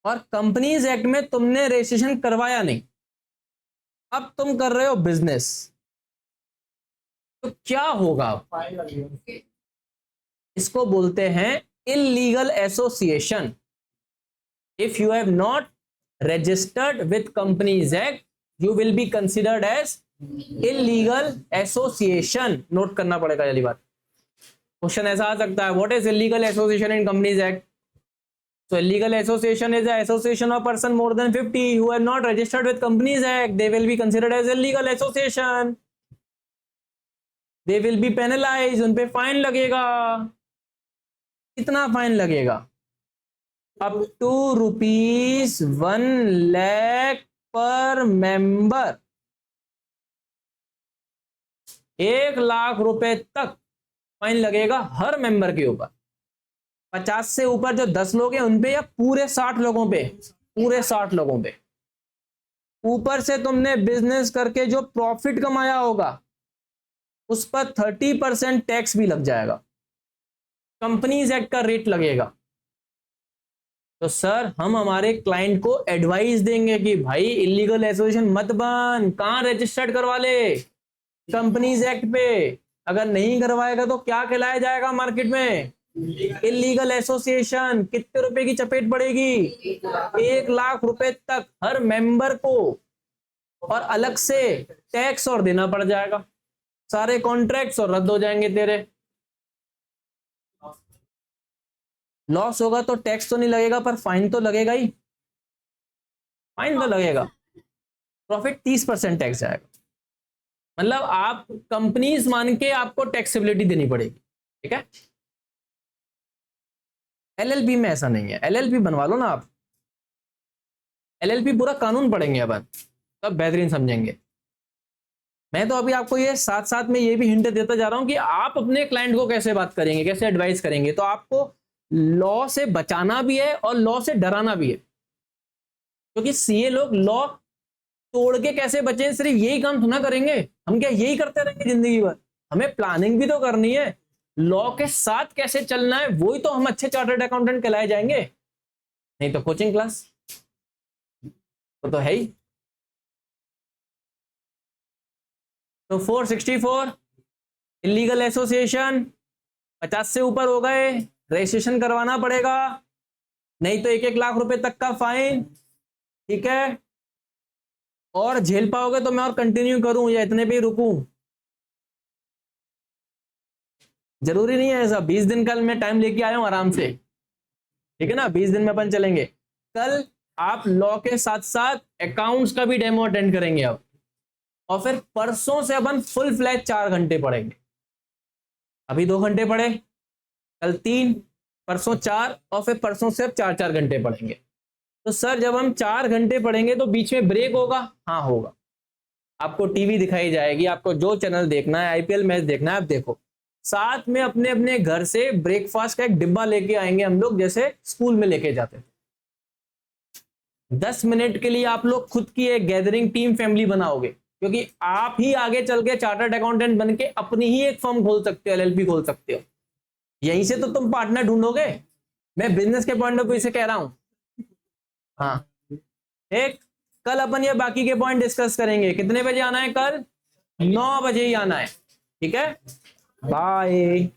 और कंपनीज एक्ट में तुमने रजिस्ट्रेशन करवाया नहीं, अब तुम कर रहे हो बिजनेस, तो क्या होगा? इसको बोलते हैं illegal association. If you have not registered with Companies Act, you will be considered as illegal association। Note करना पड़ेगा पहली बात। क्वेश्चन ऐसा आ सकता है, what is illegal association in Companies Act? So illegal association is an association of person more than 50 who have not registered with Companies Act. They will be considered as illegal association. They will be penalized। उन पे fine लगेगा। कितना fine लगेगा? Up to ₹1 lakh पर member. 1 lakh रुपए तक fine लगेगा हर member के ऊपर। 50 से ऊपर जो 10 लोग हैं उन पे, या पूरे 60 लोगों पे? पूरे 60 लोगों पे। ऊपर से तुमने बिजनेस करके जो प्रॉफिट कमाया होगा उस पर 30% टैक्स भी लग जाएगा। कंपनीज एक्ट का रेट लगेगा। तो सर हम हमारे क्लाइंट को एडवाइस देंगे कि भाई इलीगल एसोसिएशन मत बन, कहां रजिस्टर्ड करवा ले? कंपनीज एक्ट पे। अगर नहीं करवाएगा तो क्या कहलाया जाएगा मार्केट में? Illegal association. कितने रुपए की चपेट पड़ेगी? 1 लाख रुपए तक हर मेंबर को, और अलग से टैक्स और देना पड़ जाएगा। सारे कॉन्ट्रैक्ट्स और रद्द हो जाएंगे तेरे। लॉस होगा तो टैक्स तो नहीं लगेगा, पर फाइन तो लगेगा ही। फाइन तो लगेगा। प्रॉफिट 30% टैक्स जाएगा। मतलब आप कंपनीज मान के आपको टैक्सेबिलिटी देनी पड़ेगी, ठीक है? एलएलपी में ऐसा नहीं है। एलएलपी बनवा लो ना आप। एलएलपी पूरा कानून पढ़ेंगे अपन, तब बेहतरीन समझेंगे। मैं तो अभी आपको ये साथ साथ में ये भी हिंट देता जा रहा हूं कि आप अपने क्लाइंट को कैसे बात करेंगे, कैसे एडवाइस करेंगे। तो आपको लॉ से बचाना भी है और लॉ से डराना भी है, क्योंकि सीए लोग लॉ तोड़ के कैसे बचें सिर्फ यही काम थोड़ा करेंगे। हम क्या यही करते रहेंगे जिंदगी भर? हमें प्लानिंग भी तो करनी है। लॉ के साथ कैसे चलना है, वही तो हम अच्छे चार्टर्ड अकाउंटेंट कहलाए जाएंगे। नहीं तो कोचिंग क्लास तो है ही। तो 464 इलीगल एसोसिएशन, 50 से ऊपर हो गए, रजिस्ट्रेशन करवाना पड़ेगा, नहीं तो 1-1 लाख रुपए तक का फाइन, ठीक है? और झेल पाओगे तो मैं और कंटिन्यू करूं या इतने पे ही रुकूं? जरूरी नहीं है ऐसा। 20 दिन कल मैं टाइम लेके आया हूं आराम से, ठीक है ना? 20 दिन में अपन चलेंगे। कल आप लॉ के साथ साथ अकाउंट्स का भी डेमो अटेंड करेंगे अब, और फिर परसों से अपन फुल फ्लैश 4 घंटे पढ़ेंगे। अभी 2 घंटे पढ़े, कल 3, परसों 4, और फिर परसों से अब 4-4 घंटे पढ़ेंगे। तो सर जब हम 4 घंटे पढ़ेंगे तो बीच में ब्रेक होगा? हाँ होगा। आपको टीवी दिखाई जाएगी, आपको जो चैनल देखना है, आईपीएल मैच देखना है आप देखो। साथ में अपने अपने घर से ब्रेकफास्ट का एक डिब्बा लेके आएंगे हम लोग, जैसे स्कूल में लेके जाते थे। 10 मिनट के लिए आप लोग खुद की एक गैदरिंग टीम फैमिली बनाओगे, क्योंकि आप ही आगे चल के चार्टर्ड अकाउंटेंट बन के अपनी ही एक फर्म खोल सकते हो, एलएलपी खोल सकते हो। यहीं से तो तुम पार्टनर ढूंढोगे। मैं बिजनेस के पॉइंट ऑफ व्यू से कह रहा हूं। हाँ, एक कल अपन ये बाकी के पॉइंट डिस्कस करेंगे। कितने बजे आना है कल? 9 बजे ही आना है, ठीक है? बाय।